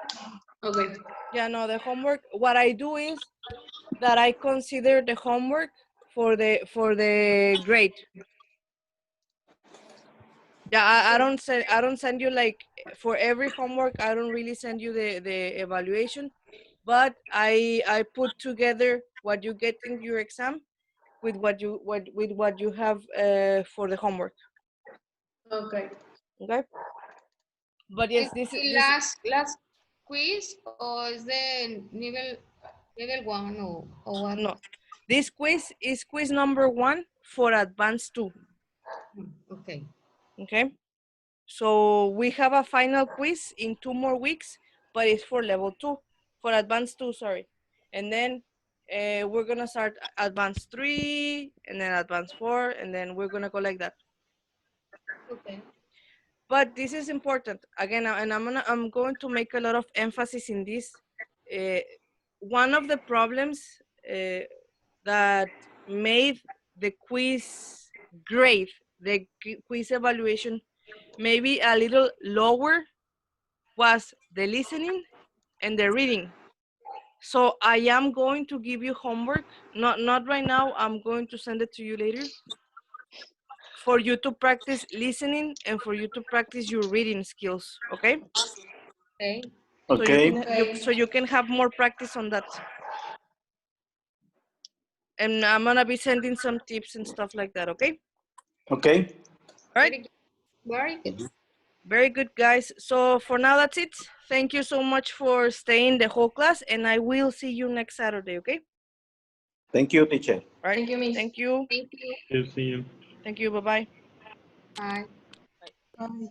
Okay. Yeah, no, the homework. What I do is that I consider the homework for the grade. Yeah, I don't send you like for every homework. I don't really send you the evaluation, but I put together what you get in your exam with what you have for the homework. Okay. Okay. But yes, this last quiz, or is the level 1 or what? No, this quiz is quiz number 1 for advanced 2. Okay. Okay. So we have a final quiz in 2 more weeks, but it's for level 2, for advanced 2, sorry. And then we're gonna start advanced 3, and then advanced 4, and then we're gonna go like that. Okay. But this is important again, and I'm going to make a lot of emphasis in this. One of the problems that made the quiz grade, the quiz evaluation, maybe a little lower was the listening and the reading. So I am going to give you homework, not right now, I'm going to send it to you later, for you to practice listening and for you to practice your reading skills, okay? Okay. So you can have more practice on that. And I'm gonna be sending some tips and stuff like that, okay? Okay. All right. Very good. Very good, guys. So for now, that's it. thank you so much for staying the whole class, and I will see you next Saturday, okay? Thank you, teacher. All right. Thank you, Miss. Thank you. Thank you. We'll see you. Thank you. Bye-bye. Bye. Um,